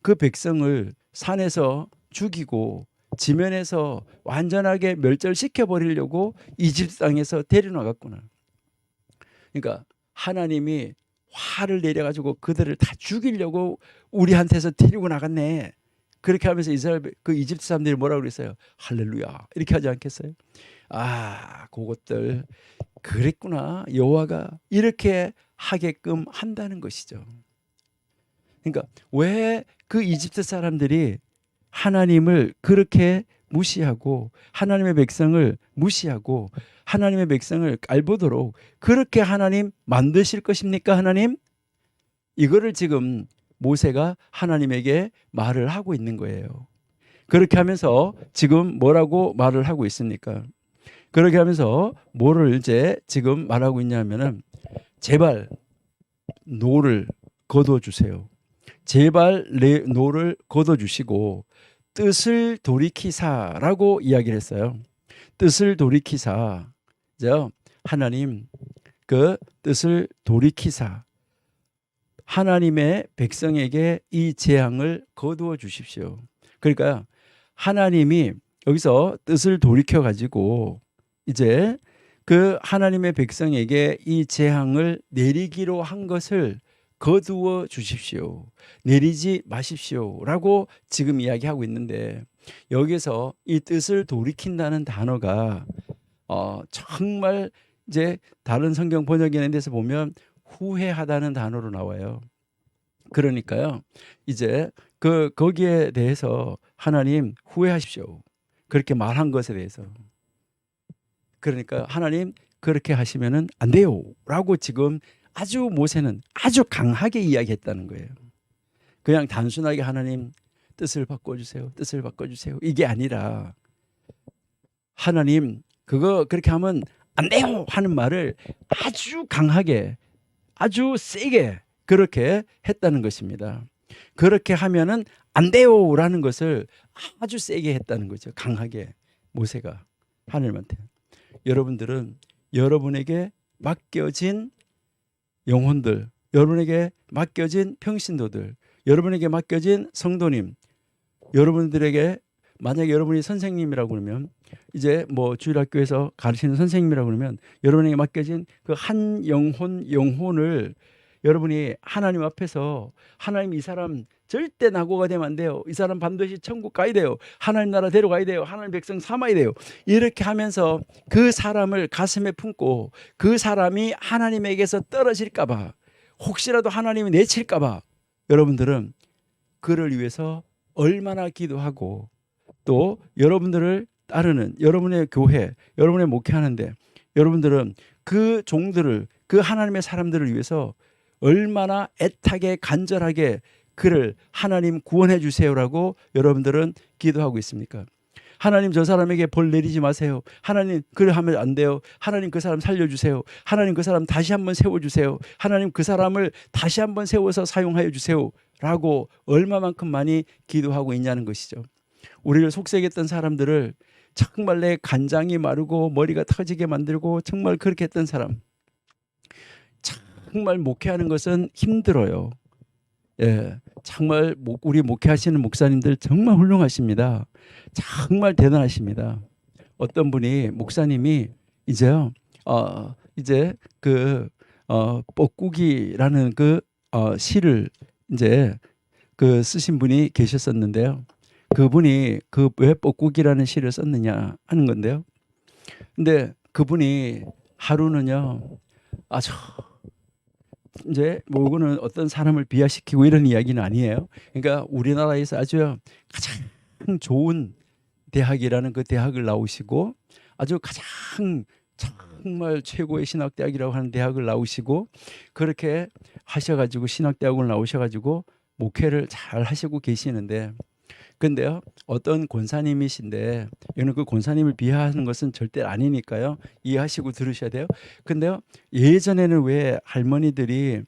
그 백성을 산에서 죽이고 지면에서 완전하게 멸절시켜 버리려고 이집트 땅에서 데려나갔구나. 그러니까 하나님이 화를 내려 가지고 그들을 다 죽이려고 우리한테서 데리고 나갔네. 그렇게 하면서 이스라엘 그 이집트 사람들이 뭐라고 그랬어요? 할렐루야 이렇게 하지 않겠어요? 아, 그것들 그랬구나. 여호와가 이렇게 하게끔 한다는 것이죠. 그러니까 왜 그 이집트 사람들이 하나님을 그렇게 무시하고 하나님의 백성을 무시하고 하나님의 백성을 깔보도록 그렇게 하나님 만드실 것입니까? 하나님? 이거를 지금 모세가 하나님에게 말을 하고 있는 거예요. 그렇게 하면서 지금 뭐라고 말을 하고 있습니까? 그렇게 하면서 뭐를 이제 지금 말하고 있냐면은 제발 노를 거둬주세요. 제발 내 노를 거둬주시고 뜻을 돌이키사라고 이야기를 했어요. 뜻을 돌이키사. 하나님 그 뜻을 돌이키사. 하나님의 백성에게 이 재앙을 거두어 주십시오. 그러니까 하나님이 여기서 뜻을 돌이켜 가지고 이제 그 하나님의 백성에게 이 재앙을 내리기로 한 것을 거두어 주십시오. 내리지 마십시오. 라고 지금 이야기하고 있는데 여기서 이 뜻을 돌이킨다는 단어가 정말 이제 다른 성경 번역이나 데서 보면 후회하다는 단어로 나와요. 그러니까요. 이제 거기에 대해서 하나님 후회하십시오. 그렇게 말한 것에 대해서. 그러니까 하나님 그렇게 하시면은 안 돼요. 라고 지금 아주 모세는 아주 강하게 이야기했다는 거예요. 그냥 단순하게 하나님 뜻을 바꿔주세요. 뜻을 바꿔주세요. 이게 아니라 하나님 그거 그렇게 하면 안 돼요 하는 말을 아주 강하게 아주 세게 그렇게 했다는 것입니다. 그렇게 하면은 안 돼요라는 것을 아주 세게 했다는 거죠. 강하게 모세가 하나님한테. 여러분들은 여러분에게 맡겨진 영혼들, 여러분에게 맡겨진 평신도들, 여러분에게 맡겨진 성도님, 여러분들에게 만약에 여러분이 선생님이라고 그러면 이제 뭐 주일학교에서 가르치는 선생님이라고 그러면 여러분에게 맡겨진 그 한 영혼을 여러분이 하나님 앞에서 하나님 이 사람 절대 낙오가 되면 안 돼요. 이 사람 반드시 천국 가야 돼요. 하나님 나라 데려가야 돼요. 하나님 백성 삼아야 돼요. 이렇게 하면서 그 사람을 가슴에 품고 그 사람이 하나님에게서 떨어질까 봐 혹시라도 하나님이 내칠까 봐 여러분들은 그를 위해서 얼마나 기도하고 또 여러분들을 따르는 여러분의 교회, 여러분의 목회하는데 여러분들은 그 종들을 그 하나님의 사람들을 위해서 얼마나 애타게 간절하게 그를 하나님 구원해 주세요라고 여러분들은 기도하고 있습니까? 하나님 저 사람에게 벌 내리지 마세요. 하나님 그래 하면 안 돼요. 하나님 그 사람 살려주세요. 하나님 그 사람 다시 한번 세워주세요. 하나님 그 사람을 다시 한번 세워서 사용하여 주세요 라고 얼마만큼 많이 기도하고 있냐는 것이죠. 우리를 속삭였던 사람들을 정말 내 간장이 마르고 머리가 터지게 만들고 정말 그렇게 했던 사람 정말 목회하는 것은 힘들어요. 예, 정말 우리 목회하시는 목사님들 정말 훌륭하십니다. 정말 대단하십니다. 어떤 분이 목사님이 이제요, 이제 그 뻐꾸기라는 그 시를 이제 그 쓰신 분이 계셨었는데요. 그분이 그 왜 뻐꾸기라는 시를 썼느냐 하는 건데요. 근데 그분이 하루는요, 아주 이제 뭐 이거는 어떤 사람을 비하시키고 이런 이야기는 아니에요. 그러니까 우리나라에서 아주 가장 좋은 대학이라는 그 대학을 나오시고 아주 가장 정말 최고의 신학대학이라고 하는 대학을 나오시고 그렇게 하셔가지고 신학대학을 나오셔가지고 목회를 잘 하시고 계시는데 근데요 어떤 권사님이신데 이거는 그 권사님을 비하하는 것은 절대 아니니까요 이해하시고 들으셔야 돼요. 근데요 예전에는 왜 할머니들이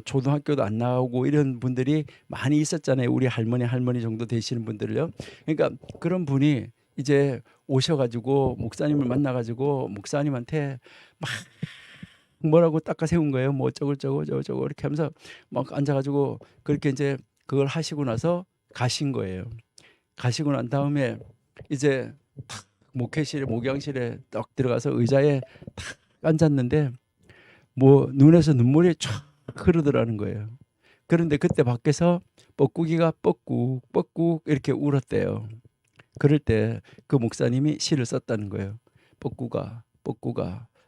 초등학교도 안 나오고 이런 분들이 많이 있었잖아요. 우리 할머니 정도 되시는 분들을요. 그러니까 그런 분이 이제 오셔가지고 목사님을 만나가지고 목사님한테 막 뭐라고 닦아 세운 거예요. 뭐 어쩌고 이렇게 하면서 막 앉아가지고 그렇게 이제 그걸 하시고 나서 가신 거예요. 가시고 난 다음에 이제 탁 목양실에 딱 들어가서 의자에 탁 앉았는데 뭐 눈에서 눈물이 쫙 흐르더라는 거예요. 그런데 그때 밖에서 뻐꾸기가 뻐꾹 이렇게 울었대요. 그럴 때 그 목사님이 시를 썼다는 거예요. 뻐꾸가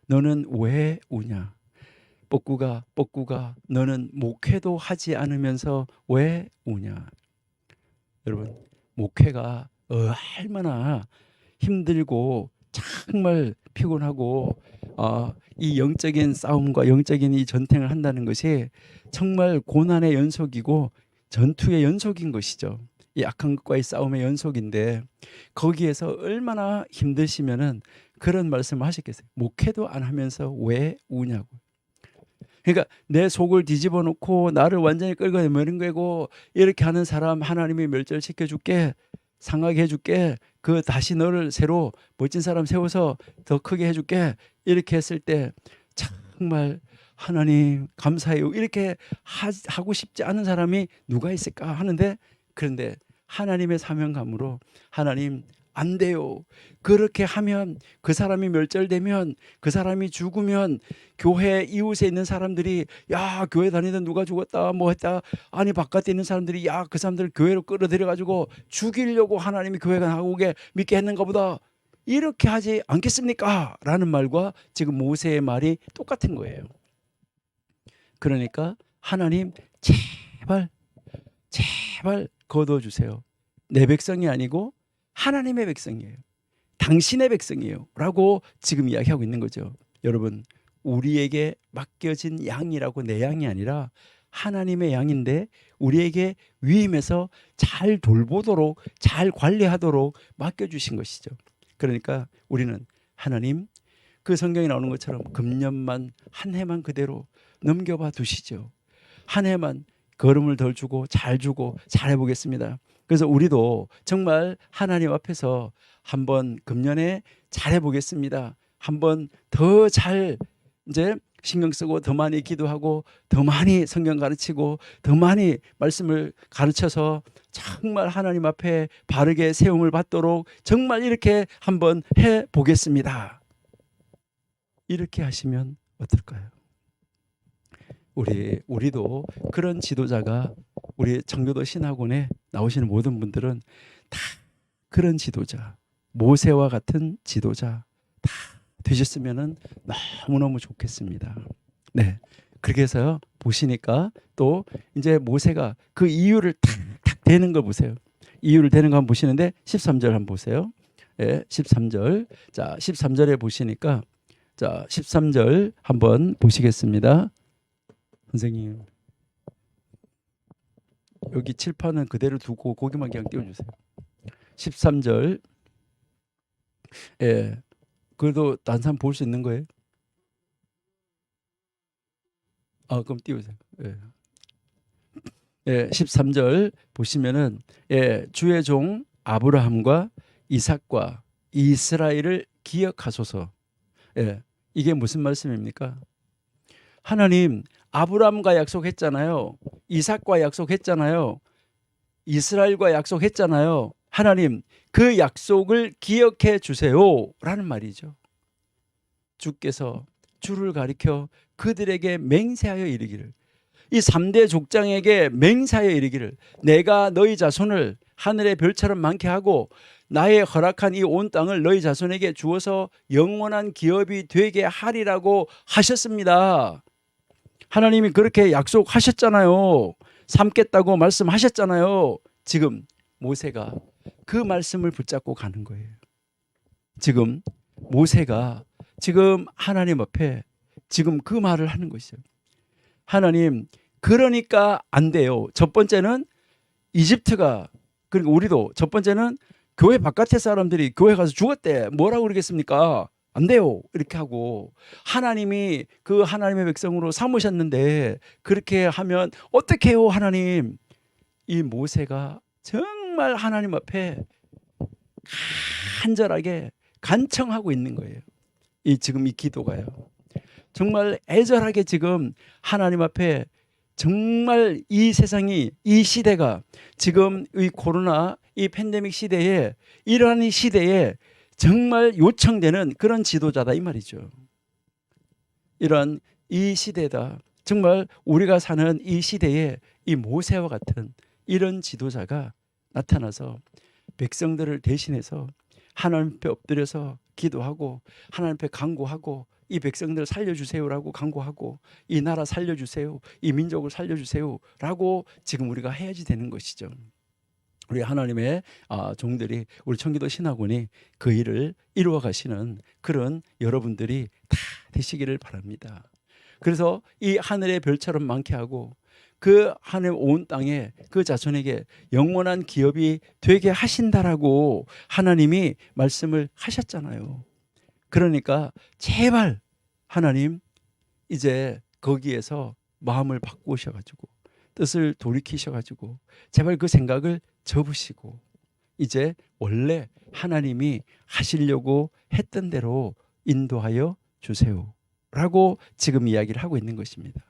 너는 왜 우냐? 뻐꾸가 너는 목회도 하지 않으면서 왜 우냐? 여러분 목회가 얼마나 힘들고 정말 피곤하고 이 영적인 싸움과 영적인 이 전쟁을 한다는 것이 정말 고난의 연속이고 전투의 연속인 것이죠. 이 악한 것과의 싸움의 연속인데 거기에서 얼마나 힘드시면은 그런 말씀을 하셨겠어요. 목회도 안 하면서 왜 우냐고. 그러니까 내 속을 뒤집어 놓고 나를 완전히 끌어내리는 거고 이렇게 하는 사람 하나님이 멸절시켜 줄게 상하게 해줄게 그 다시 너를 새로 멋진 사람 세워서 더 크게 해줄게 이렇게 했을 때 정말 하나님 감사해요 이렇게 하고 싶지 않은 사람이 누가 있을까 하는데 그런데 하나님의 사명감으로 하나님 안 돼요. 그렇게 하면 그 사람이 멸절되면 그 사람이 죽으면 교회 이웃에 있는 사람들이 야 교회 다니던 누가 죽었다 뭐 했다 아니 바깥에 있는 사람들이 야 그 사람들 교회로 끌어들여 가지고 죽이려고 하나님이 교회가 나오게 믿게 했는가 보다 이렇게 하지 않겠습니까? 라는 말과 지금 모세의 말이 똑같은 거예요. 그러니까 하나님 제발 거둬주세요. 내 백성이 아니고 하나님의 백성이에요. 당신의 백성이에요. 라고 지금 이야기하고 있는 거죠. 여러분 우리에게 맡겨진 양이라고 내 양이 아니라 하나님의 양인데 우리에게 위임해서 잘 돌보도록 잘 관리하도록 맡겨주신 것이죠. 그러니까 우리는 하나님 그 성경에 나오는 것처럼 금년만 한 해만 그대로 넘겨봐 두시죠. 한 해만 걸음을 덜 주고 잘 해보겠습니다. 그래서 우리도 정말 하나님 앞에서 한번 금년에 잘 해보겠습니다. 한번 더 잘 이제 신경 쓰고 더 많이 기도하고 더 많이 성경 가르치고 더 많이 말씀을 가르쳐서 정말 하나님 앞에 바르게 세움을 받도록 정말 이렇게 한번 해보겠습니다. 이렇게 하시면 어떨까요? 우리도 그런 지도자가 우리 청교도 신학원에 나오시는 모든 분들은 다 그런 지도자, 모세와 같은 지도자 다 되셨으면 너무너무 좋겠습니다. 네, 그렇게 해서 보시니까 또 이제 모세가 그 이유를 탁탁 대는 걸 보세요. 이유를 대는 거 한번 보시는데 13절 한번 보세요. 예, 13절. 자, 13절에 보시니까 자, 13절 한번 보시겠습니다. 선생님 여기 칠판은 그대로 두고 거기만 그냥 띄워주세요. 13절. 예, 그래도 딴 사람 볼 수 있는 거예요? 아, 그럼 띄우세요. 예. 예, 13절 보시면은 예, 주의 종 아브라함과 이삭과 이스라엘을 기억하소서. 예, 이게 무슨 말씀입니까? 하나님 아브라함과 약속했잖아요. 이삭과 약속했잖아요. 이스라엘과 약속했잖아요. 하나님 그 약속을 기억해 주세요라는 말이죠. 주께서 주를 가리켜 그들에게 맹세하여 이르기를, 이 3대 족장에게 맹세하여 이르기를, 내가 너희 자손을 하늘의 별처럼 많게 하고 나의 허락한 이 온 땅을 너희 자손에게 주어서 영원한 기업이 되게 하리라고 하셨습니다. 하나님이 그렇게 약속하셨잖아요. 삼겠다고 말씀하셨잖아요. 지금 모세가 그 말씀을 붙잡고 가는 거예요. 지금 모세가 지금 하나님 앞에 지금 그 말을 하는 것이죠. 하나님 그러니까 안 돼요. 첫 번째는 이집트가, 그러니까 우리도 첫 번째는 교회 바깥의 사람들이 교회 가서 죽었대 뭐라고 그러겠습니까? 안 돼요. 이렇게 하고 하나님이 그 하나님의 백성으로 삼으셨는데 그렇게 하면 어떻게 해요 하나님? 이 모세가 정말 하나님 앞에 간절하게 간청하고 있는 거예요. 지금 이 기도가요. 정말 애절하게 지금 하나님 앞에 정말 이 세상이, 이 시대가 지금 이 코로나 이 팬데믹 시대에, 이러한 시대에 정말 요청되는 그런 지도자다 이 말이죠. 이런 이 시대다. 정말 우리가 사는 이 시대에 이 모세와 같은 이런 지도자가 나타나서 백성들을 대신해서 하나님 앞에 엎드려서 기도하고 하나님 앞에 간구하고 이 백성들 살려주세요라고 간구하고 이 나라 살려주세요, 이 민족을 살려주세요라고 지금 우리가 해야지 되는 것이죠. 우리 하나님의 종들이, 우리 청기도 신학원이 그 일을 이루어 가시는 그런 여러분들이 다 되시기를 바랍니다. 그래서 이 하늘의 별처럼 많게 하고 그 하늘 온 땅에 그 자손에게 영원한 기업이 되게 하신다라고 하나님이 말씀을 하셨잖아요. 그러니까 제발 하나님 이제 거기에서 마음을 바꾸셔가지고 뜻을 돌이키셔가지고 제발 그 생각을 접으시고 이제 원래 하나님이 하시려고 했던 대로 인도하여 주세요라고 지금 이야기를 하고 있는 것입니다.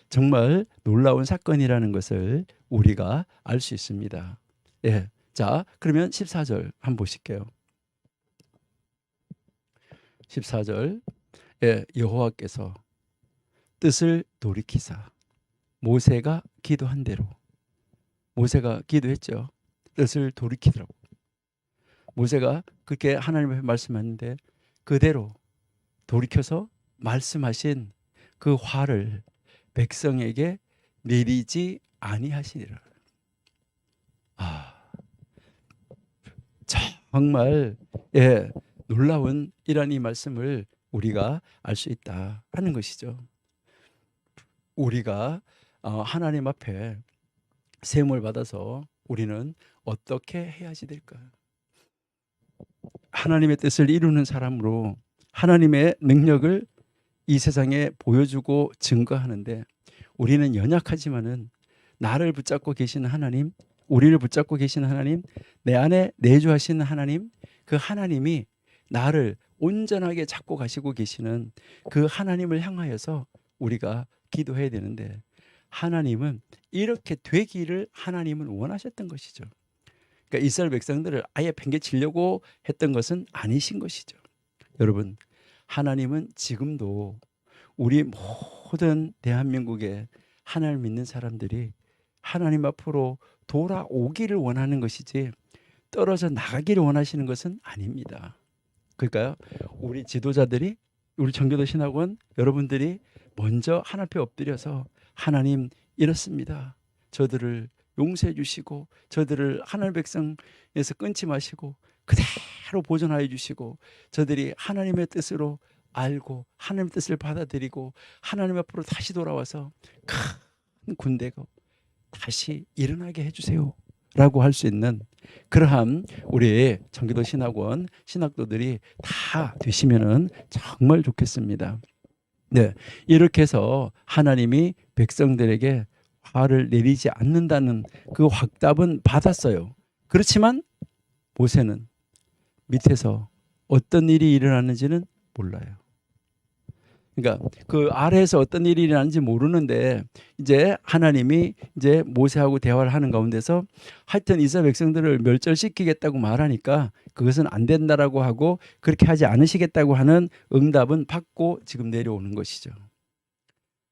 정말 놀라운 사건이라는 것을 우리가 알 수 있습니다. 예, 자 그러면 14절 한번 보실게요. 14절. 예, 여호와께서 뜻을 돌이키사 모세가 기도한 대로, 모세가 기도했죠. 뜻을 돌이키더라고. 모세가 그렇게 하나님 앞에 말씀하는데 그대로 돌이켜서 말씀하신 그 화를 백성에게 내리지 아니하시리라. 정말 예, 놀라운 이런 이 말씀을 우리가 알 수 있다 하는 것이죠. 우리가 하나님 앞에 세움을 받아서 우리는 어떻게 해야지 될까? 하나님의 뜻을 이루는 사람으로 하나님의 능력을 이 세상에 보여주고 증거하는데 우리는 연약하지만은 나를 붙잡고 계시는 하나님, 우리를 붙잡고 계시는 하나님, 내 안에 내주하시는 하나님, 그 하나님이 나를 온전하게 잡고 가시고 계시는 그 하나님을 향하여서 우리가 기도해야 되는데 하나님은 이렇게 되기를 하나님은 원하셨던 것이죠. 그러니까 이스라엘 백성들을 아예 팽개치려고 했던 것은 아니신 것이죠. 여러분, 하나님은 지금도 우리 모든 대한민국의 하나님을 믿는 사람들이 하나님 앞으로 돌아오기를 원하는 것이지 떨어져 나가기를 원하시는 것은 아닙니다. 그러니까요, 우리 지도자들이, 우리 청교도 신학원 여러분들이 먼저 하나님 앞에 엎드려서 하나님 이렇습니다. 저들을 용서해 주시고 저들을 하나님 백성에서 끊지 마시고 그대로 보존하여 주시고 저들이 하나님의 뜻으로 알고 하나님의 뜻을 받아들이고 하나님 앞으로 다시 돌아와서 큰 군대가 다시 일어나게 해주세요 라고 할 수 있는 그러한 우리 청교도 신학원 신학도들이 다 되시면은 정말 좋겠습니다. 네, 이렇게 해서 하나님이 백성들에게 화를 내리지 않는다는 그 확답은 받았어요. 그렇지만 모세는 밑에서 어떤 일이 일어나는지는 몰라요. 그러니까 그 아래에서 어떤 일이 일어나는지 모르는데 이제 하나님이 이제 모세하고 대화를 하는 가운데서 하여튼 이스라엘 백성들을 멸절시키겠다고 말하니까 그것은 안 된다라고 하고 그렇게 하지 않으시겠다고 하는 응답은 받고 지금 내려오는 것이죠.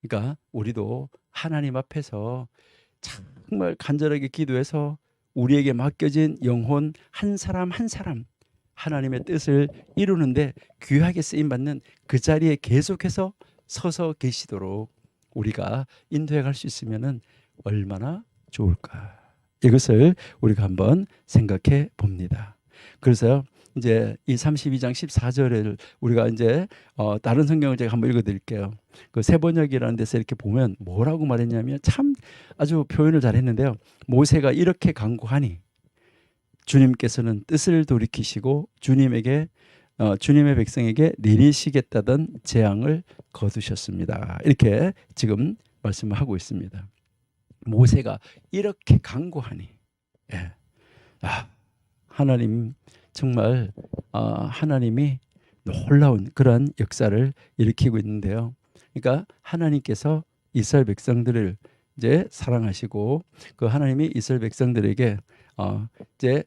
그러니까 우리도 하나님 앞에서 정말 간절하게 기도해서 우리에게 맡겨진 영혼 한 사람 한 사람 하나님의 뜻을 이루는데 귀하게 쓰임받는 그 자리에 계속해서 서서 계시도록 우리가 인도해 갈 수 있으면 얼마나 좋을까. 이것을 우리가 한번 생각해 봅니다. 그래서 이제 이 32장 14절을 우리가 이제 다른 성경을 제가 한번 읽어 드릴게요. 그 세번역이라는 데서 이렇게 보면 뭐라고 말했냐면 참 아주 표현을 잘 했는데요. 모세가 이렇게 간구하니 주님께서는 뜻을 돌이키시고 주님에게 주님의 백성에게 내리시겠다던 재앙을 거두셨습니다. 이렇게 지금 말씀을 하고 있습니다. 모세가 이렇게 간구하니 예. 하나님 정말 하나님이 놀라운 그런 역사를 일으키고 있는데요. 그러니까 하나님께서 이스라엘 백성들을 이제 사랑하시고 그 하나님이 이스라엘 백성들에게 이제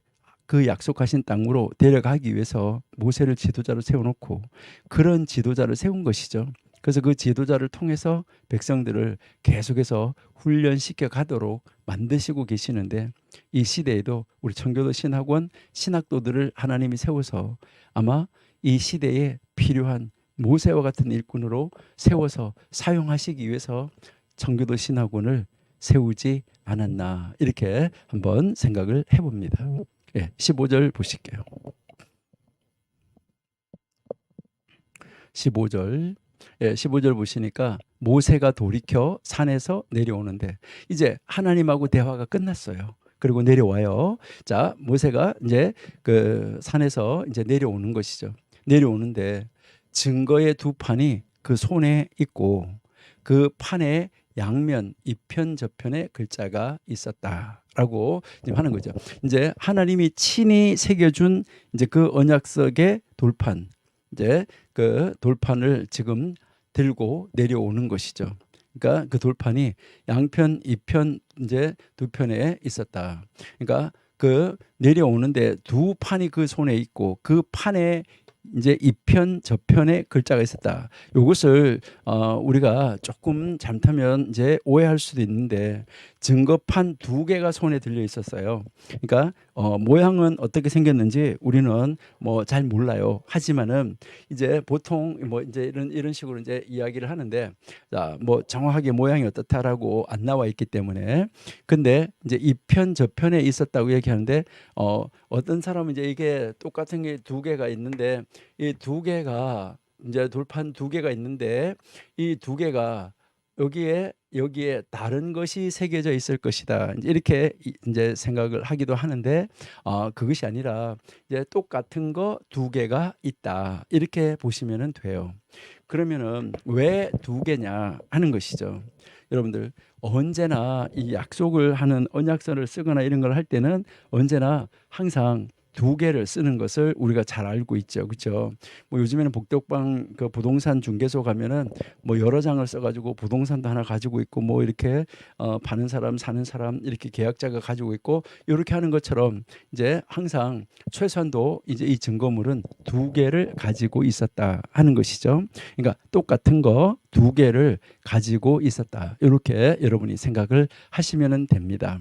그 약속하신 땅으로 데려가기 위해서 모세를 지도자로 세워놓고 그런 지도자를 세운 것이죠. 그래서 그 지도자를 통해서 백성들을 계속해서 훈련시켜 가도록 만드시고 계시는데 이 시대에도 우리 청교도 신학원 신학도들을 하나님이 세워서 아마 이 시대에 필요한 모세와 같은 일꾼으로 세워서 사용하시기 위해서 청교도 신학원을 세우지 않았나 이렇게 한번 생각을 해봅니다. 15절 보실게요. 15절 15절 보시니까 모세가 돌이켜 산에서 내려오는데 이제 하나님하고 대화가 끝났어요. 그리고 내려와요. 자, 모세가 이제 그 산에서 이제 내려오는 것이죠. 내려오는데 증거의 두 판이 그 손에 있고 그 판에 양면 이편 저편에 글자가 있었다라고 지금 하는 거죠. 이제 하나님이 친히 새겨준 이제 그 언약석의 돌판, 이제 그 돌판을 지금 들고 내려오는 것이죠. 그러니까 그 돌판이 양편, 이편, 이제 두 편에 있었다. 그러니까 그 내려오는데 두 판이 그 손에 있고 그 판에 이제 이편 저편에 글자가 있었다. 이것을 우리가 조금 잘못하면 이제 오해할 수도 있는데 증거판 두 개가 손에 들려 있었어요. 그러니까 모양은 어떻게 생겼는지 우리는 뭐 잘 몰라요. 하지만은 이제 보통 뭐 이제 이런 식으로 이제 이야기를 하는데 자, 뭐 정확하게 모양이 어떻다라고 안 나와 있기 때문에 근데 이제 이편 저편에 있었다고 얘기하는데 어떤 사람은 이제 이게 똑같은 게 두 개가 있는데 이 두 개가 이제 돌판 두 개가 있는데 이 두 개가 여기에 다른 것이 새겨져 있을 것이다. 이렇게 이제 생각을 하기도 하는데 그것이 아니라 이제 똑같은 거 두 개가 있다. 이렇게 보시면 돼요. 그러면은 왜 두 개냐 하는 것이죠. 여러분들 언제나 이 약속을 하는 언약서를 쓰거나 이런 걸 할 때는 언제나 항상 두 개를 쓰는 것을 우리가 잘 알고 있죠. 그렇죠? 뭐 요즘에는 복덕방 그 부동산 중개소 가면은 뭐 여러 장을 써가지고 부동산도 하나 가지고 있고 뭐 이렇게 파는 사람 사는 사람 이렇게 계약자가 가지고 있고 이렇게 하는 것처럼 이제 항상 최소한도 이제 이 증거물은 두 개를 가지고 있었다 하는 것이죠. 그러니까 똑같은 거 두 개를 가지고 있었다. 이렇게 여러분이 생각을 하시면 됩니다.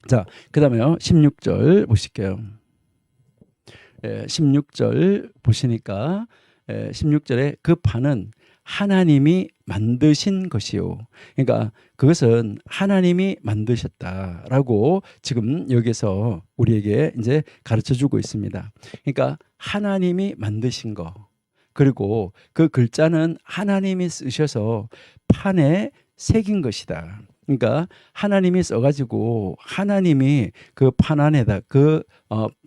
자, 그다음에요. 16절 보실게요. 16절 보시니까 16절에 그 판은 하나님이 만드신 것이요. 그러니까 그것은 하나님이 만드셨다라고 지금 여기서 우리에게 이제 가르쳐 주고 있습니다. 그러니까 하나님이 만드신 거. 그리고 그 글자는 하나님이 쓰셔서 판에 새긴 것이다. 그러니까 하나님이 써가지고 하나님이 그 판 안에다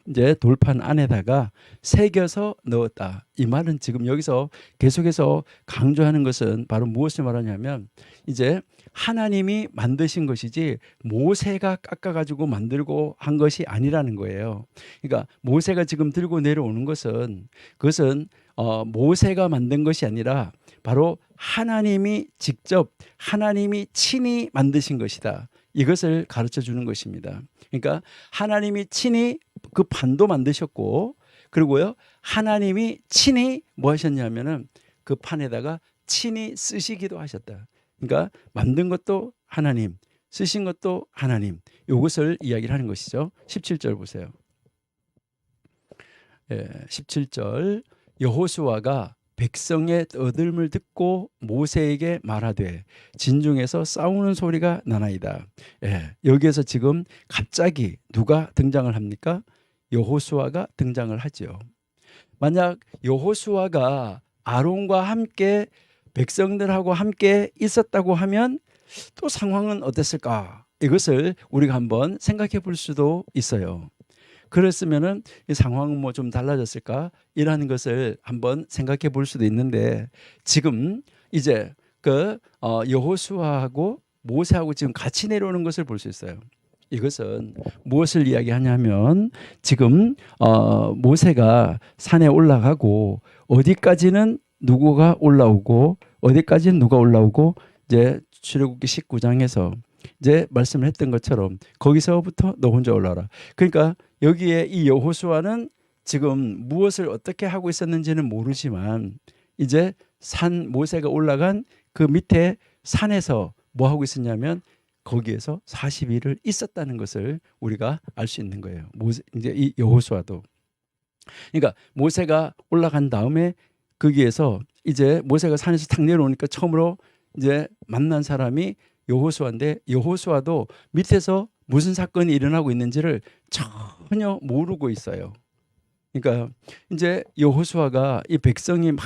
이제 돌판 안에다가 새겨서 넣었다. 이 말은 지금 여기서 계속해서 강조하는 것은 바로 무엇을 말하냐면 이제 하나님이 만드신 것이지 모세가 깎아가지고 만들고 한 것이 아니라는 거예요. 그러니까 모세가 지금 들고 내려오는 것은 그것은 모세가 만든 것이 아니라 바로 하나님이 직접 하나님이 친히 만드신 것이다. 이것을 가르쳐 주는 것입니다. 그러니까 하나님이 친히 그 판도 만드셨고 그리고요 하나님이 친히 뭐 하셨냐면은 그 판에다가 친히 쓰시기도 하셨다. 그러니까 만든 것도 하나님, 쓰신 것도 하나님. 이것을 이야기를 하는 것이죠. 17절 보세요. 17절 여호수아가 백성의 떠들음을 듣고 모세에게 말하되 진중에서 싸우는 소리가 나나이다. 여기에서 지금 갑자기 누가 등장을 합니까? 여호수아가 등장을 하죠. 만약 여호수아가 아론과 함께 백성들하고 함께 있었다고 하면 또 상황은 어땠을까? 이것을 우리가 한번 생각해 볼 수도 있어요. 그랬으면은 이 상황은 뭐 좀 달라졌을까? 이라는 것을 한번 생각해 볼 수도 있는데 지금 이제 여호수아하고 모세하고 지금 같이 내려오는 것을 볼 수 있어요. 이것은 무엇을 이야기하냐면 지금 모세가 산에 올라가고 어디까지는 누구가 올라오고 어디까지는 누가 올라오고 이제 출애굽기 19장에서 이제 말씀을 했던 것처럼 거기서부터 너 혼자 올라와라. 그러니까 여기에 이 여호수아는 지금 무엇을 어떻게 하고 있었는지는 모르지만 이제 모세가 올라간 그 밑에 산에서 뭐 하고 있었냐면 거기에서 40일을 있었다는 것을 우리가 알 수 있는 거예요. 이제 이 여호수아도. 그러니까 모세가 올라간 다음에 거기에서 이제 모세가 산에서 탁 내려오니까 처음으로 이제 만난 사람이 여호수아인데 여호수아도 밑에서 무슨 사건이 일어나고 있는지를 전혀 모르고 있어요. 그러니까 이제 여호수아가 이 백성이 막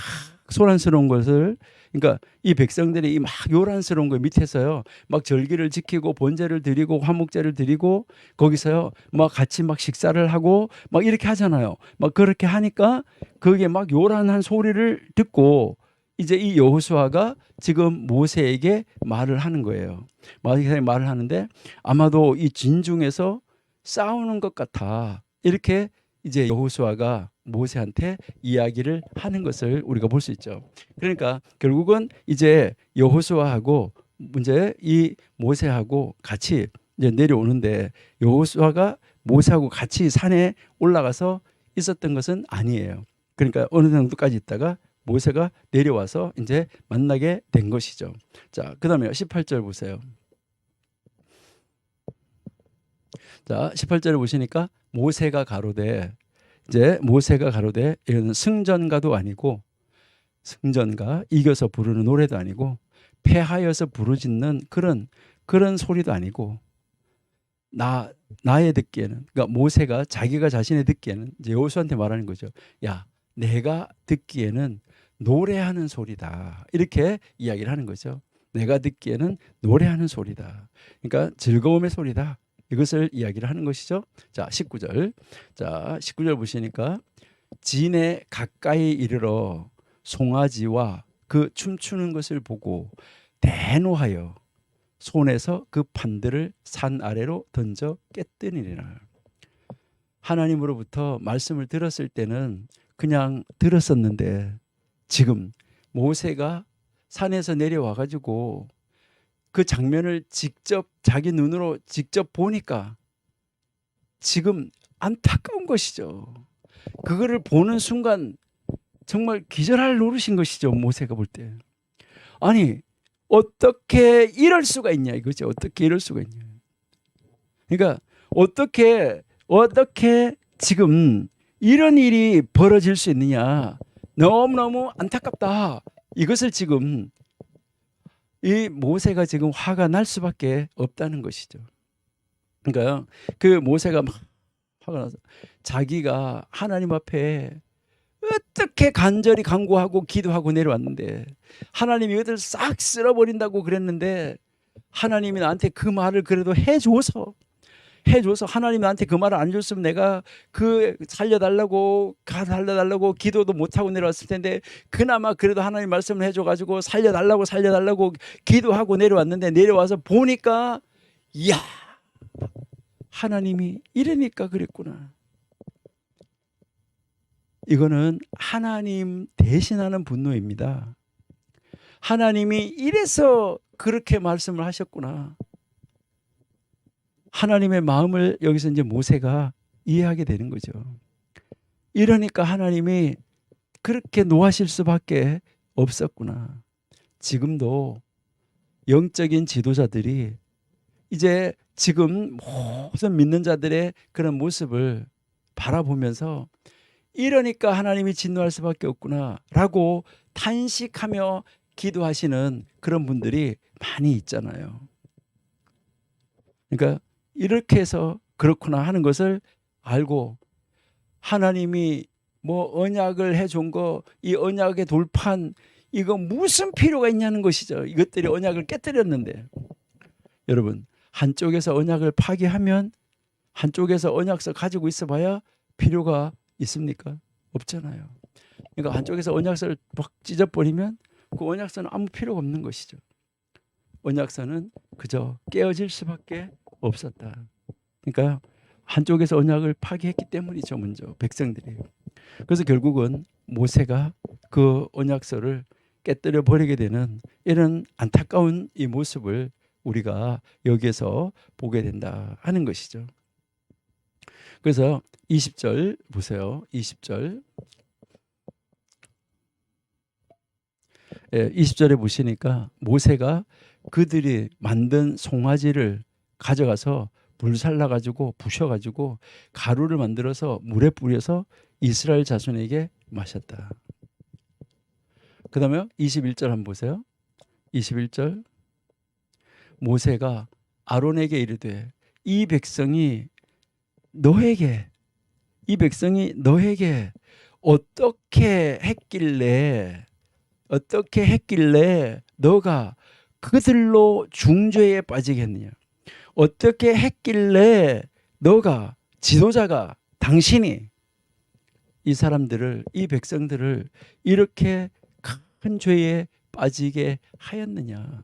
소란스러운 것을 그러니까 이 백성들이 이 막 요란스러운 거 밑에서요 막 절기를 지키고 번제를 드리고 화목제를 드리고 거기서요 막 같이 막 식사를 하고 막 이렇게 하잖아요. 막 그렇게 하니까 그게 막 요란한 소리를 듣고 이제 이 여호수아가 지금 모세에게 말을 하는 거예요. 모세에게 말을 하는데 아마도 이 진중에서 싸우는 것 같아. 이렇게 이제 여호수아가 모세한테 이야기를 하는 것을 우리가 볼 수 있죠. 그러니까 결국은 이제 여호수아하고 이제 이 모세하고 같이 이제 내려오는데 여호수아가 모세하고 같이 산에 올라가서 있었던 것은 아니에요. 그러니까 어느 정도까지 있다가 모세가 내려와서 이제 만나게 된 것이죠. 자, 그다음에 18절 보세요. 자, 18절을 보시니까 모세가 가로되 이건 승전가도 아니고 승전가 이겨서 부르는 노래도 아니고 패하여서 부르짖는 그런 소리도 아니고 나의 듣기에는 그러니까 모세가 자기가 자신의 듣기에는 이제 여호수아한테 말하는 거죠. 야, 내가 듣기에는 노래하는 소리다. 이렇게 이야기를 하는 거죠. 내가 듣기에는 노래하는 소리다. 그러니까 즐거움의 소리다. 이것을 이야기를 하는 것이죠. 자, 19절. 자, 19절 보시니까 진에 가까이 이르러 송아지와 그 춤추는 것을 보고 대노하여 손에서 그 판들을 산 아래로 던져 깨뜨리니라. 하나님으로부터 말씀을 들었을 때는 그냥 들었었는데 지금 모세가 산에서 내려와 가지고 그 장면을 직접 자기 눈으로 직접 보니까 지금 안타까운 것이죠. 그거를 보는 순간 정말 기절할 노릇인 것이죠. 모세가 볼 때. 아니 어떻게 이럴 수가 있냐 이거죠. 어떻게 이럴 수가 있냐. 그러니까 어떻게 지금 이런 일이 벌어질 수 있느냐. 너무너무 안타깝다. 이것을 지금 이 모세가 지금 화가 날 수밖에 없다는 것이죠. 그러니까 그 모세가 막 화가 나서 자기가 하나님 앞에 어떻게 간절히 간구하고 기도하고 내려왔는데 하나님이 이것을 싹 쓸어버린다고 그랬는데 하나님이 나한테 그 말을 그래도 해줘서 하나님이 나한테 그 말을 안 줬으면 내가 그 살려달라고 기도도 못하고 내려왔을 텐데 그나마 그래도 하나님 말씀을 해줘가지고 살려달라고 기도하고 내려왔는데 내려와서 보니까 이야 하나님이 이러니까 그랬구나. 이거는 하나님 대신하는 분노입니다. 하나님이 이래서 그렇게 말씀을 하셨구나. 하나님의 마음을 여기서 이제 모세가 이해하게 되는 거죠. 이러니까 하나님이 그렇게 노하실 수밖에 없었구나. 지금도 영적인 지도자들이 이제 지금 모든 믿는 자들의 그런 모습을 바라보면서 이러니까 하나님이 진노할 수밖에 없구나 라고 탄식하며 기도하시는 그런 분들이 많이 있잖아요. 그러니까 이렇게 해서 그렇구나 하는 것을 알고 하나님이 뭐 언약을 해준 거 이 언약의 돌판 이거 무슨 필요가 있냐는 것이죠. 이것들이 언약을 깨뜨렸는데 여러분 한쪽에서 언약을 파기하면 한쪽에서 언약서 가지고 있어 봐야 필요가 있습니까? 없잖아요. 그러니까 한쪽에서 언약서를 막 찢어버리면 그 언약서는 아무 필요가 없는 것이죠. 언약서는 그저 깨어질 수밖에 없었다. 그러니까 한쪽에서 언약을 파기했기 때문이죠. 먼저 백성들이. 그래서 결국은 모세가 그 언약서를 깨뜨려 버리게 되는 이런 안타까운 이 모습을 우리가 여기에서 보게 된다 하는 것이죠. 그래서 20절 보세요. 20절. 20절에 보시니까 모세가 그들이 만든 송아지를 가져가서 불살라 가지고 부셔 가지고 가루를 만들어서 물에 뿌려서 이스라엘 자손에게 마셨다. 그다음에 21절 한번 보세요. 21절. 모세가 아론에게 이르되 이 백성이 너에게 어떻게 했길래 너가 그들로 중죄에 빠지겠느냐. 어떻게 했길래 너가 지도자가 당신이 이 사람들을 이 백성들을 이렇게 큰 죄에 빠지게 하였느냐.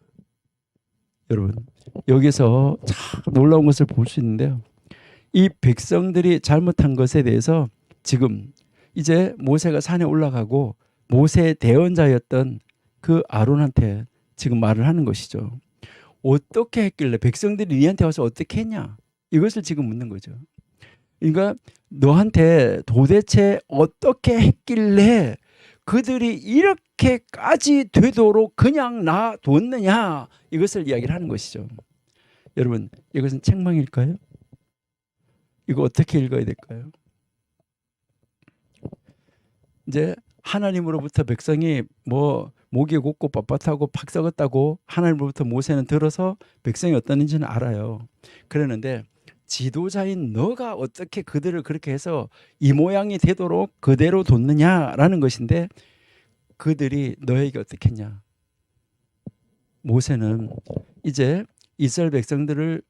여러분 여기서 참 놀라운 것을 볼 수 있는데요. 이 백성들이 잘못한 것에 대해서 지금 이제 모세가 산에 올라가고 모세의 대언자였던 그 아론한테 지금 말을 하는 것이죠. 어떻게 했길래 백성들이 니한테 와서 어떻게 했냐 이것을 지금 묻는 거죠. 그러니까 너한테 도대체 어떻게 했길래 그들이 이렇게까지 되도록 그냥 놔뒀느냐 이것을 이야기를 하는 것이죠. 여러분 이것은 책망일까요? 이거 어떻게 읽어야 될까요? 이제 하나님으로부터 백성이 뭐 목이 곧고 빳빳하고 팍 썩었다고 하나님으로부터 모세는 들어서 백성이 어떠는지는 알아요. 그러는데 지도자인 너가 어떻게 그들을 그렇게 해서 이 모양이 되도록 그대로 뒀느냐라는 것인데 그들이 너에게 어떻게 했냐. 모세는 이제 이스라엘 백성들을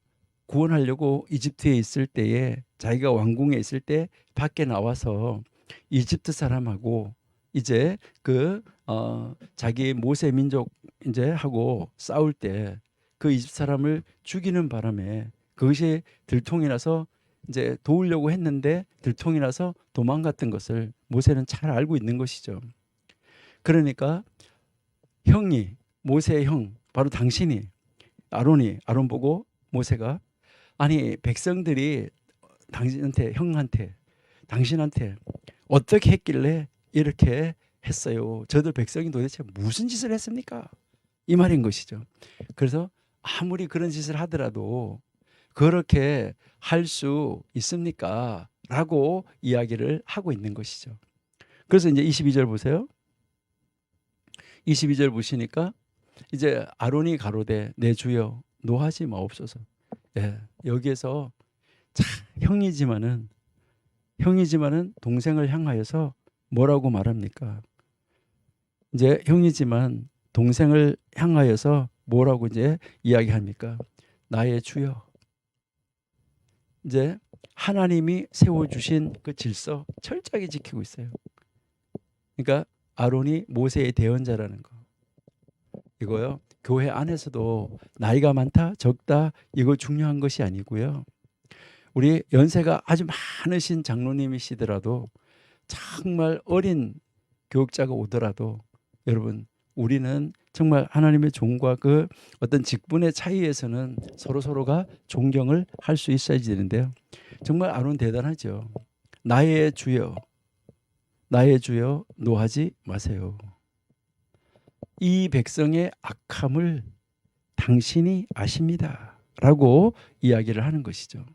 구원하려고 이집트에 있을 때에 자기가 왕궁에 있을 때 밖에 나와서 이집트 사람하고 이제 자기 모세 민족 이제 하고 싸울 때 그 이집트 사람을 죽이는 바람에 그것이 들통이 나서 이제 도우려고 했는데 들통이 나서 도망갔던 것을 모세는 잘 알고 있는 것이죠. 그러니까 형이 모세의 형 바로 당신이 아론 보고 모세가 아니 백성들이 당신한테 어떻게 했길래 이렇게 했어요. 저들 백성이 도대체 무슨 짓을 했습니까? 이 말인 것이죠. 그래서 아무리 그런 짓을 하더라도 그렇게 할 수 있습니까? 라고 이야기를 하고 있는 것이죠. 그래서 이제 22절 보세요. 22절 보시니까 이제 아론이 가로되 내 주여 노하지 마옵소서. 예, 여기에서 참 형이지만은 동생을 향하여서 뭐라고 말합니까? 이제 형이지만 동생을 향하여서 뭐라고 이제 이야기합니까? 나의 주여. 이제 하나님이 세워주신 그 질서 철저하게 지키고 있어요. 그러니까 아론이 모세의 대언자라는 거. 이거요. 교회 안에서도 나이가 많다, 적다 이거 중요한 것이 아니고요. 우리 연세가 아주 많으신 장로님이시더라도 정말 어린 교육자가 오더라도 여러분 우리는 정말 하나님의 종과 그 어떤 직분의 차이에서는 서로가 존경을 할 수 있어야 되는데요. 정말 아론 대단하죠. 나의 주여 노하지 마세요. 이 백성의 악함을 당신이 아십니다. 라고 이야기를 하는 것이죠.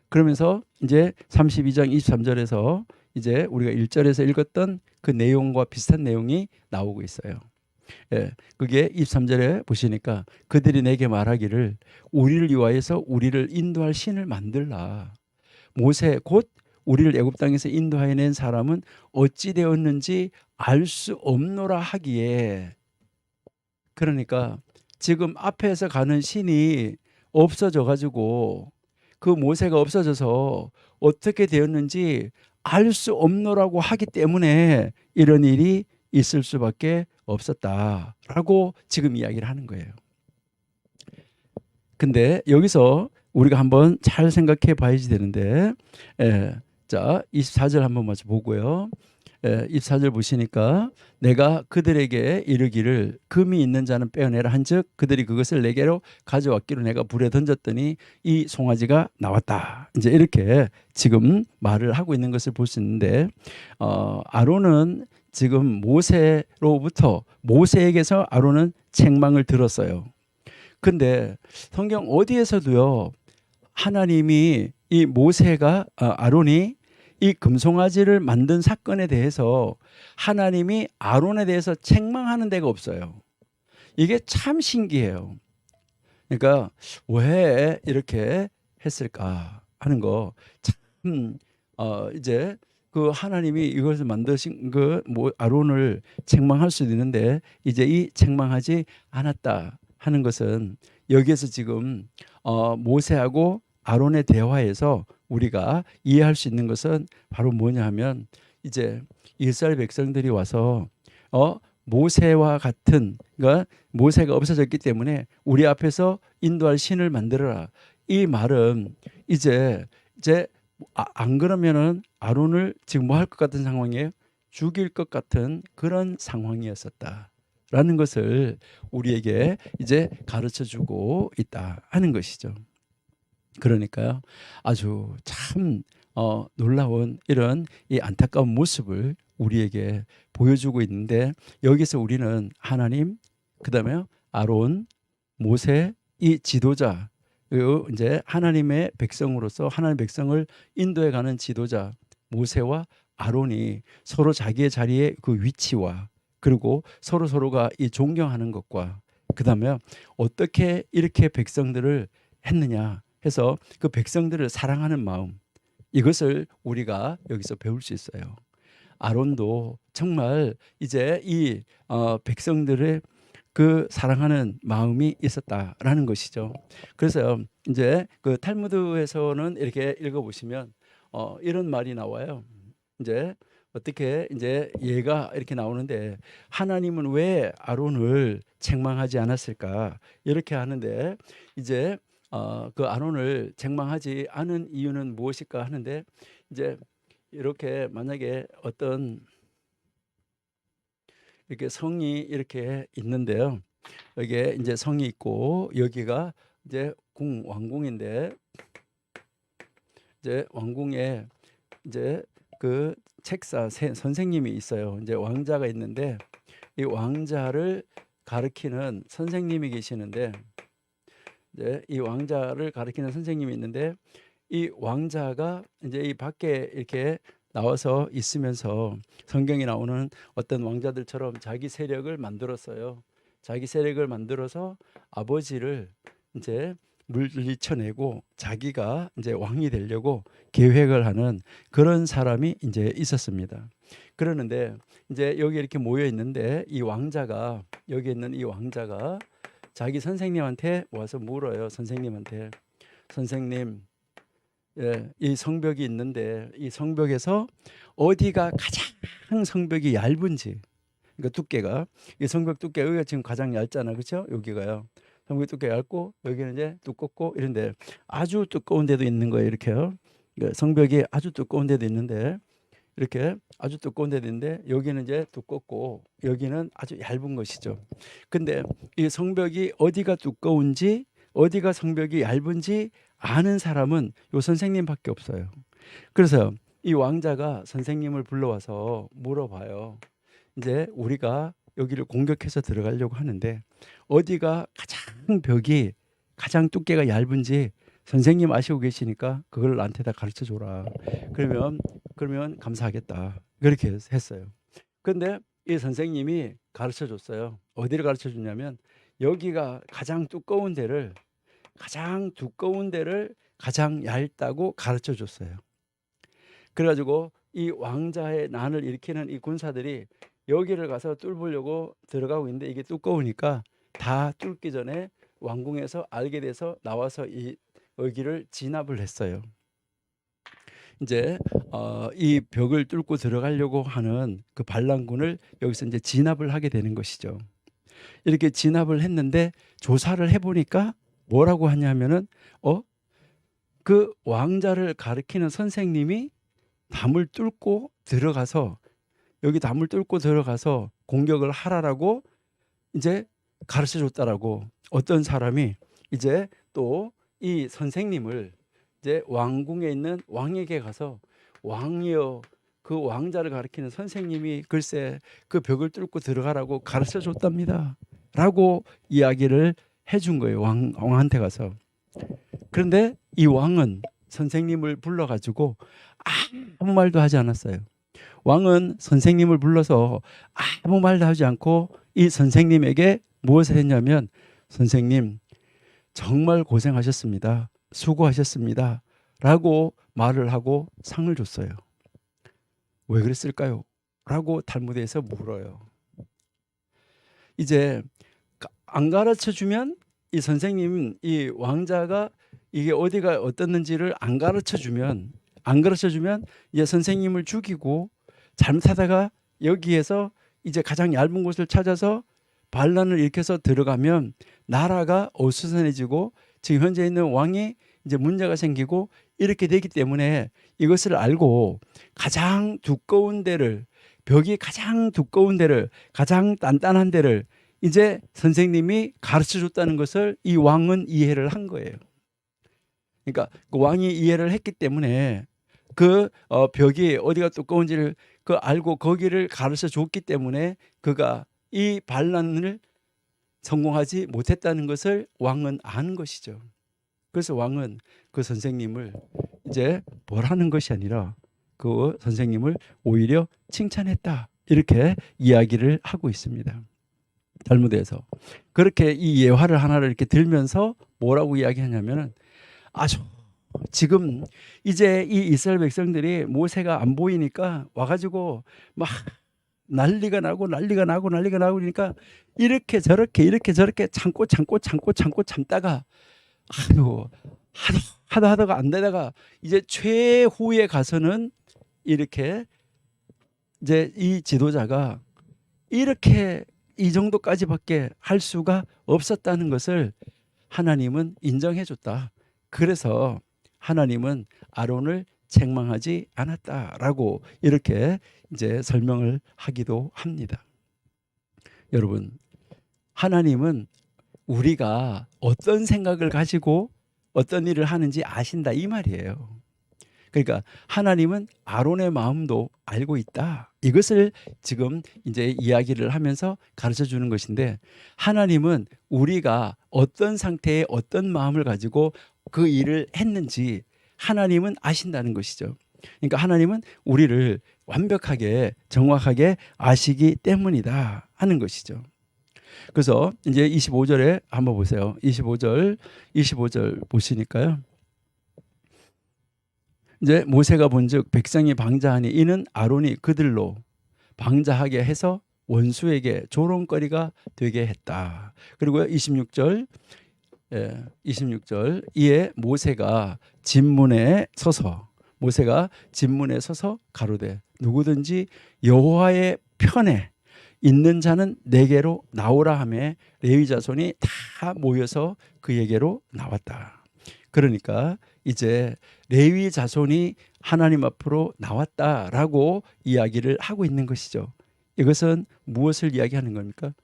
그러면서 이제 32장 23절에서 이제 우리가 1절에서 읽었던 그 내용과 비슷한 내용이 나오고 있어요. 예, 그게 23절에 보시니까 그들이 내게 말하기를 우리를 위하여서 우리를 인도할 신을 만들라. 모세 곧 우리를 애굽 땅에서 인도하여 낸 사람은 어찌 되었는지 알 수 없노라 하기에, 그러니까 지금 앞에서 가는 신이 없어져 가지고 그 모세가 없어져서 어떻게 되었는지 알 수 없노라고 하기 때문에 이런 일이 있을 수밖에 없었다라고 지금 이야기를 하는 거예요. 근데 여기서 우리가 한번 잘 생각해 봐야지 되는데, 자 24절 한번 먼저 보고요. 24절 보시니까 내가 그들에게 이르기를 금이 있는 자는 빼어내라 한즉 그들이 그것을 내게로 가져왔기로 내가 불에 던졌더니 이 송아지가 나왔다. 이제 이렇게 지금 말을 하고 있는 것을 볼 수 있는데, 아론은 지금 모세에게서 아론은 책망을 들었어요. 근데 성경 어디에서도요 하나님이 이 아론이 이 금송아지를 만든 사건에 대해서 하나님이 아론에 대해서 책망하는 데가 없어요. 이게 참 신기해요. 그러니까 왜 이렇게 했을까 하는 거 참 이제 그 하나님이 이것을 만드신 아론을 책망할 수도 있는데 이제 이 책망하지 않았다 하는 것은 여기에서 지금 모세하고 아론의 대화에서 우리가 이해할 수 있는 것은 바로 뭐냐 하면 이제 이스라엘 백성들이 와서 모세와 같은, 그러니까 모세가 없어졌기 때문에 우리 앞에서 인도할 신을 만들어라. 이 말은 이제 안 그러면은 아론을 지금 뭐 할 것 같은 상황이에요? 죽일 것 같은 그런 상황이었었다라는 것을 우리에게 이제 가르쳐 주고 있다 하는 것이죠. 그러니까요 아주 참 놀라운 이런 이 안타까운 모습을 우리에게 보여주고 있는데, 여기서 우리는 하나님, 그다음에 아론, 모세, 이 지도자, 그리고 이제 하나님의 백성으로서 하나님의 백성을 인도해 가는 지도자 모세와 아론이 서로 자기의 자리의 그 위치와 그리고 서로가 이 존경하는 것과 그다음에 어떻게 이렇게 백성들을 했느냐 해서 그 백성들을 사랑하는 마음, 이것을 우리가 여기서 배울 수 있어요. 아론도 정말 이제 이 백성들의 그 사랑하는 마음이 있었다라는 것이죠. 그래서 이제 그 탈무드에서는 이렇게 읽어보시면 이런 말이 나와요. 이제 어떻게 이제 얘가 이렇게 나오는데 하나님은 왜 아론을 책망하지 않았을까 이렇게 하는데 이제 그 아론을 책망하지 않은 이유는 무엇일까 하는데 이제 이렇게 만약에 어떤 이렇게 성이 이렇게 있는데요. 여기에 이제 성이 있고 여기가 이제 왕궁인데 이제 왕궁에 이제 그 선생님이 있어요. 이제 왕자가 있는데 이 왕자를 가르치는 선생님이 계시는데 이제 이 왕자를 가르치는 선생님이 있는데 이 왕자가 이제 이 밖에 이렇게 나와서 있으면서 성경에 나오는 어떤 왕자들처럼 자기 세력을 만들었어요. 자기 세력을 만들어서 아버지를 이제 물리쳐내고 자기가 이제 왕이 되려고 계획을 하는 그런 사람이 이제 있었습니다. 그러는데 이제 여기 이렇게 모여 있는데 이 왕자가 여기 있는 이 왕자가 자기 선생님한테 와서 물어요. 선생님한테 선생님 이 성벽이 있는데 이 성벽에서 어디가 가장 성벽이 얇은지 그러니까 두께가 이 성벽 두께 여기가 지금 가장 얇잖아 그렇죠? 여기가요. 성벽 두께 얇고 여기는 이제 두껍고 이런데 아주 두꺼운 데도 있는 거예요. 이렇게요. 성벽이 아주 두꺼운 데도 있는데 이렇게 아주 두꺼운 데도 있는데 여기는 이제 두껍고 여기는 아주 얇은 것이죠. 근데 이 성벽이 어디가 두꺼운지 어디가 성벽이 얇은지 아는 사람은 요 선생님밖에 없어요. 그래서 이 왕자가 선생님을 불러와서 물어봐요. 이제 우리가 여기를 공격해서 들어가려고 하는데 어디가 벽이 가장 두께가 얇은지 선생님 아시고 계시니까 그걸 나한테다 가르쳐 줘라. 그러면 감사하겠다. 그렇게 했어요. 근데 이 선생님이 가르쳐 줬어요. 어디를 가르쳐 줬냐면 여기가 가장 두꺼운 데를 가장 얇다고 가르쳐 줬어요. 그래가지고 이 왕자의 난을 일으키는 이 군사들이 여기를 가서 뚫으려고 들어가고 있는데 이게 두꺼우니까 다 뚫기 전에 왕궁에서 알게 돼서 나와서 여기를 진압을 했어요. 이제 이 벽을 뚫고 들어가려고 하는 그 반란군을 여기서 이제 진압을 하게 되는 것이죠. 이렇게 진압을 했는데 조사를 해보니까 뭐라고 하냐면은 그 왕자를 가르치는 선생님이 담을 뚫고 들어가서 공격을 하라라고 이제 가르쳐 줬다라고 어떤 사람이 이제 또 이 선생님을 이제 왕궁에 있는 왕에게 가서 왕이여 그 왕자를 가르치는 선생님이 글쎄 그 벽을 뚫고 들어가라고 가르쳐 줬답니다 라고 이야기를 해준 거예요. 왕한테 가서. 그런데 이 왕은 선생님을 불러가지고 아무 말도 하지 않았어요. 왕은 선생님을 불러서 아무 말도 하지 않고 이 선생님에게 무엇을 했냐면 선생님 정말 고생하셨습니다. 수고하셨습니다. 라고 말을 하고 상을 줬어요. 왜 그랬을까요? 라고 탈무드에서 물어요. 이제 안 가르쳐 주면 이 선생님 이 왕자가 이게 어디가 어떻는지를 안 가르쳐 주면 이제 선생님을 죽이고 잘못하다가 여기에서 이제 가장 얇은 곳을 찾아서 반란을 일으켜서 들어가면 나라가 어수선해지고 지금 현재 있는 왕이 이제 문제가 생기고 이렇게 되기 때문에 이것을 알고 가장 두꺼운 데를 벽이 가장 두꺼운 데를 가장 단단한 데를 이제 선생님이 가르쳐 줬다는 것을 이 왕은 이해를 한 거예요. 그러니까 그 왕이 이해를 했기 때문에 그 벽이 어디가 두꺼운지를 그 알고 거기를 가르쳐 줬기 때문에 그가 이 반란을 성공하지 못했다는 것을 왕은 아는 것이죠. 그래서 왕은 그 선생님을 이제 벌하는 것이 아니라 그 선생님을 오히려 칭찬했다. 이렇게 이야기를 하고 있습니다. 탈무드에서. 그렇게 이 예화를 하나를 이렇게 들면서 뭐라고 이야기하냐면은 지금 이제 이 이스라엘 백성들이 모세가 안 보이니까 와가지고 막 난리가 나고 그러니까 이렇게 저렇게 참다가 하다가 안 되다가 이제 최후에 가서는 이렇게 이제 이 지도자가 이렇게 이 정도까지밖에 할 수가 없었다는 것을 하나님은 인정해 줬다. 그래서 하나님은 아론을 책망하지 않았다라고 이렇게 이제 설명을 하기도 합니다. 여러분, 하나님은 우리가 어떤 생각을 가지고 어떤 일을 하는지 아신다 이 말이에요. 그러니까 하나님은 아론의 마음도 알고 있다. 이것을 지금 이제 이야기를 하면서 가르쳐 주는 것인데, 하나님은 우리가 어떤 상태에 어떤 마음을 가지고 그 일을 했는지 하나님은 아신다는 것이죠. 그러니까 하나님은 우리를 완벽하게 정확하게 아시기 때문이다 하는 것이죠. 그래서 이제 25절에 한번 보세요. 25절 보시니까요. 이제 모세가 본즉 백성이 방자하니 이는 아론이 그들로 방자하게 해서 원수에게 조롱거리가 되게 했다. 그리고 26절 이에 모세가 진문에 서서 가로되 누구든지 여호와의 편에 있는 자는 내게로 나오라 하매 레위 자손이 다 모여서 그에게로 나왔다. 그러니까 이제 레위 자손이 하나님 앞으로 나왔다라고 이야기를 하고 있는 것이죠. 이것은 무엇을 이야기하는 겁니까?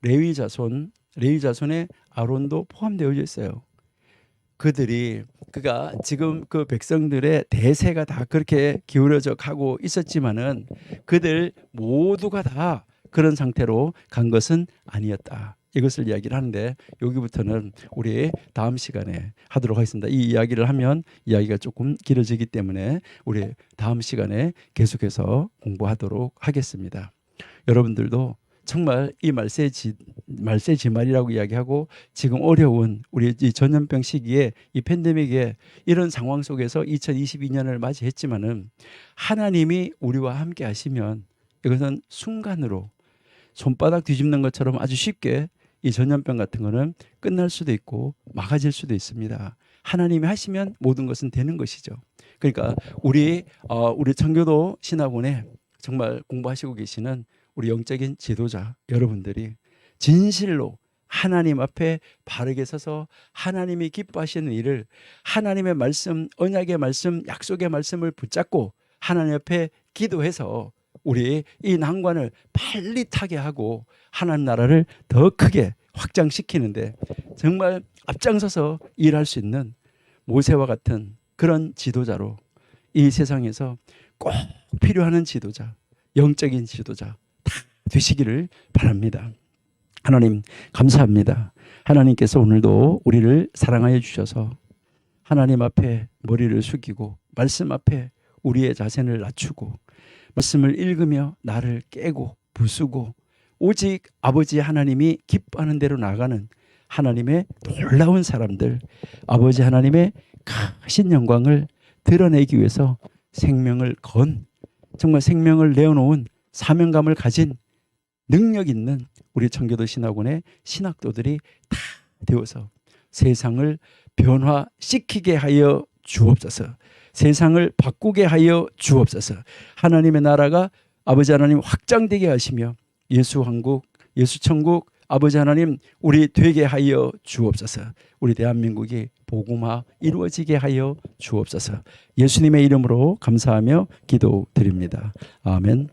레위 자손에 아론도 포함되어 있어요. 그가 지금 그 백성들의 대세가 다 그렇게 기울어져 가고 있었지만은 그들 모두가 다 그런 상태로 간 것은 아니었다. 이것을 이야기를 하는데 여기부터는 우리 다음 시간에 하도록 하겠습니다. 이 이야기를 하면 이야기가 조금 길어지기 때문에 우리 다음 시간에 계속해서 공부하도록 하겠습니다. 여러분들도 정말 이 말세지말이라고 이야기하고 지금 어려운 우리 이 전염병 시기에 이 팬데믹에 이런 상황 속에서 2022년을 맞이했지만은 하나님이 우리와 함께 하시면 이것은 순간으로 손바닥 뒤집는 것처럼 아주 쉽게 이 전염병 같은 거는 끝날 수도 있고 막아질 수도 있습니다. 하나님이 하시면 모든 것은 되는 것이죠. 그러니까 우리 청교도 신학원에 정말 공부하시고 계시는 우리 영적인 지도자 여러분들이 진실로 하나님 앞에 바르게 서서 하나님이 기뻐하시는 일을 하나님의 말씀, 언약의 말씀, 약속의 말씀을 붙잡고 하나님 앞에 기도해서 우리 이 난관을 빨리 타게 하고 하나님 나라를 더 크게 확장시키는데 정말 앞장서서 일할 수 있는 모세와 같은 그런 지도자로 이 세상에서 꼭 필요한 지도자, 영적인 지도자 다 되시기를 바랍니다. 하나님 감사합니다. 하나님께서 오늘도 우리를 사랑하여 주셔서 하나님 앞에 머리를 숙이고 말씀 앞에 우리의 자신을 낮추고 말씀을 읽으며 나를 깨고 부수고 오직 아버지 하나님이 기뻐하는 대로 나아가는 하나님의 놀라운 사람들, 아버지 하나님의 크신 영광을 드러내기 위해서 정말 생명을 내어놓은 사명감을 가진 능력 있는 우리 청교도 신학원의 신학도들이 다 되어서 세상을 변화시키게 하여 주옵소서. 세상을 바꾸게 하여 주옵소서. 하나님의 나라가 아버지 하나님 확장되게 하시며 예수 한국, 예수 천국 아버지 하나님 우리 되게 하여 주옵소서. 우리 대한민국이 복음화 이루어지게 하여 주옵소서. 예수님의 이름으로 감사하며 기도드립니다. 아멘.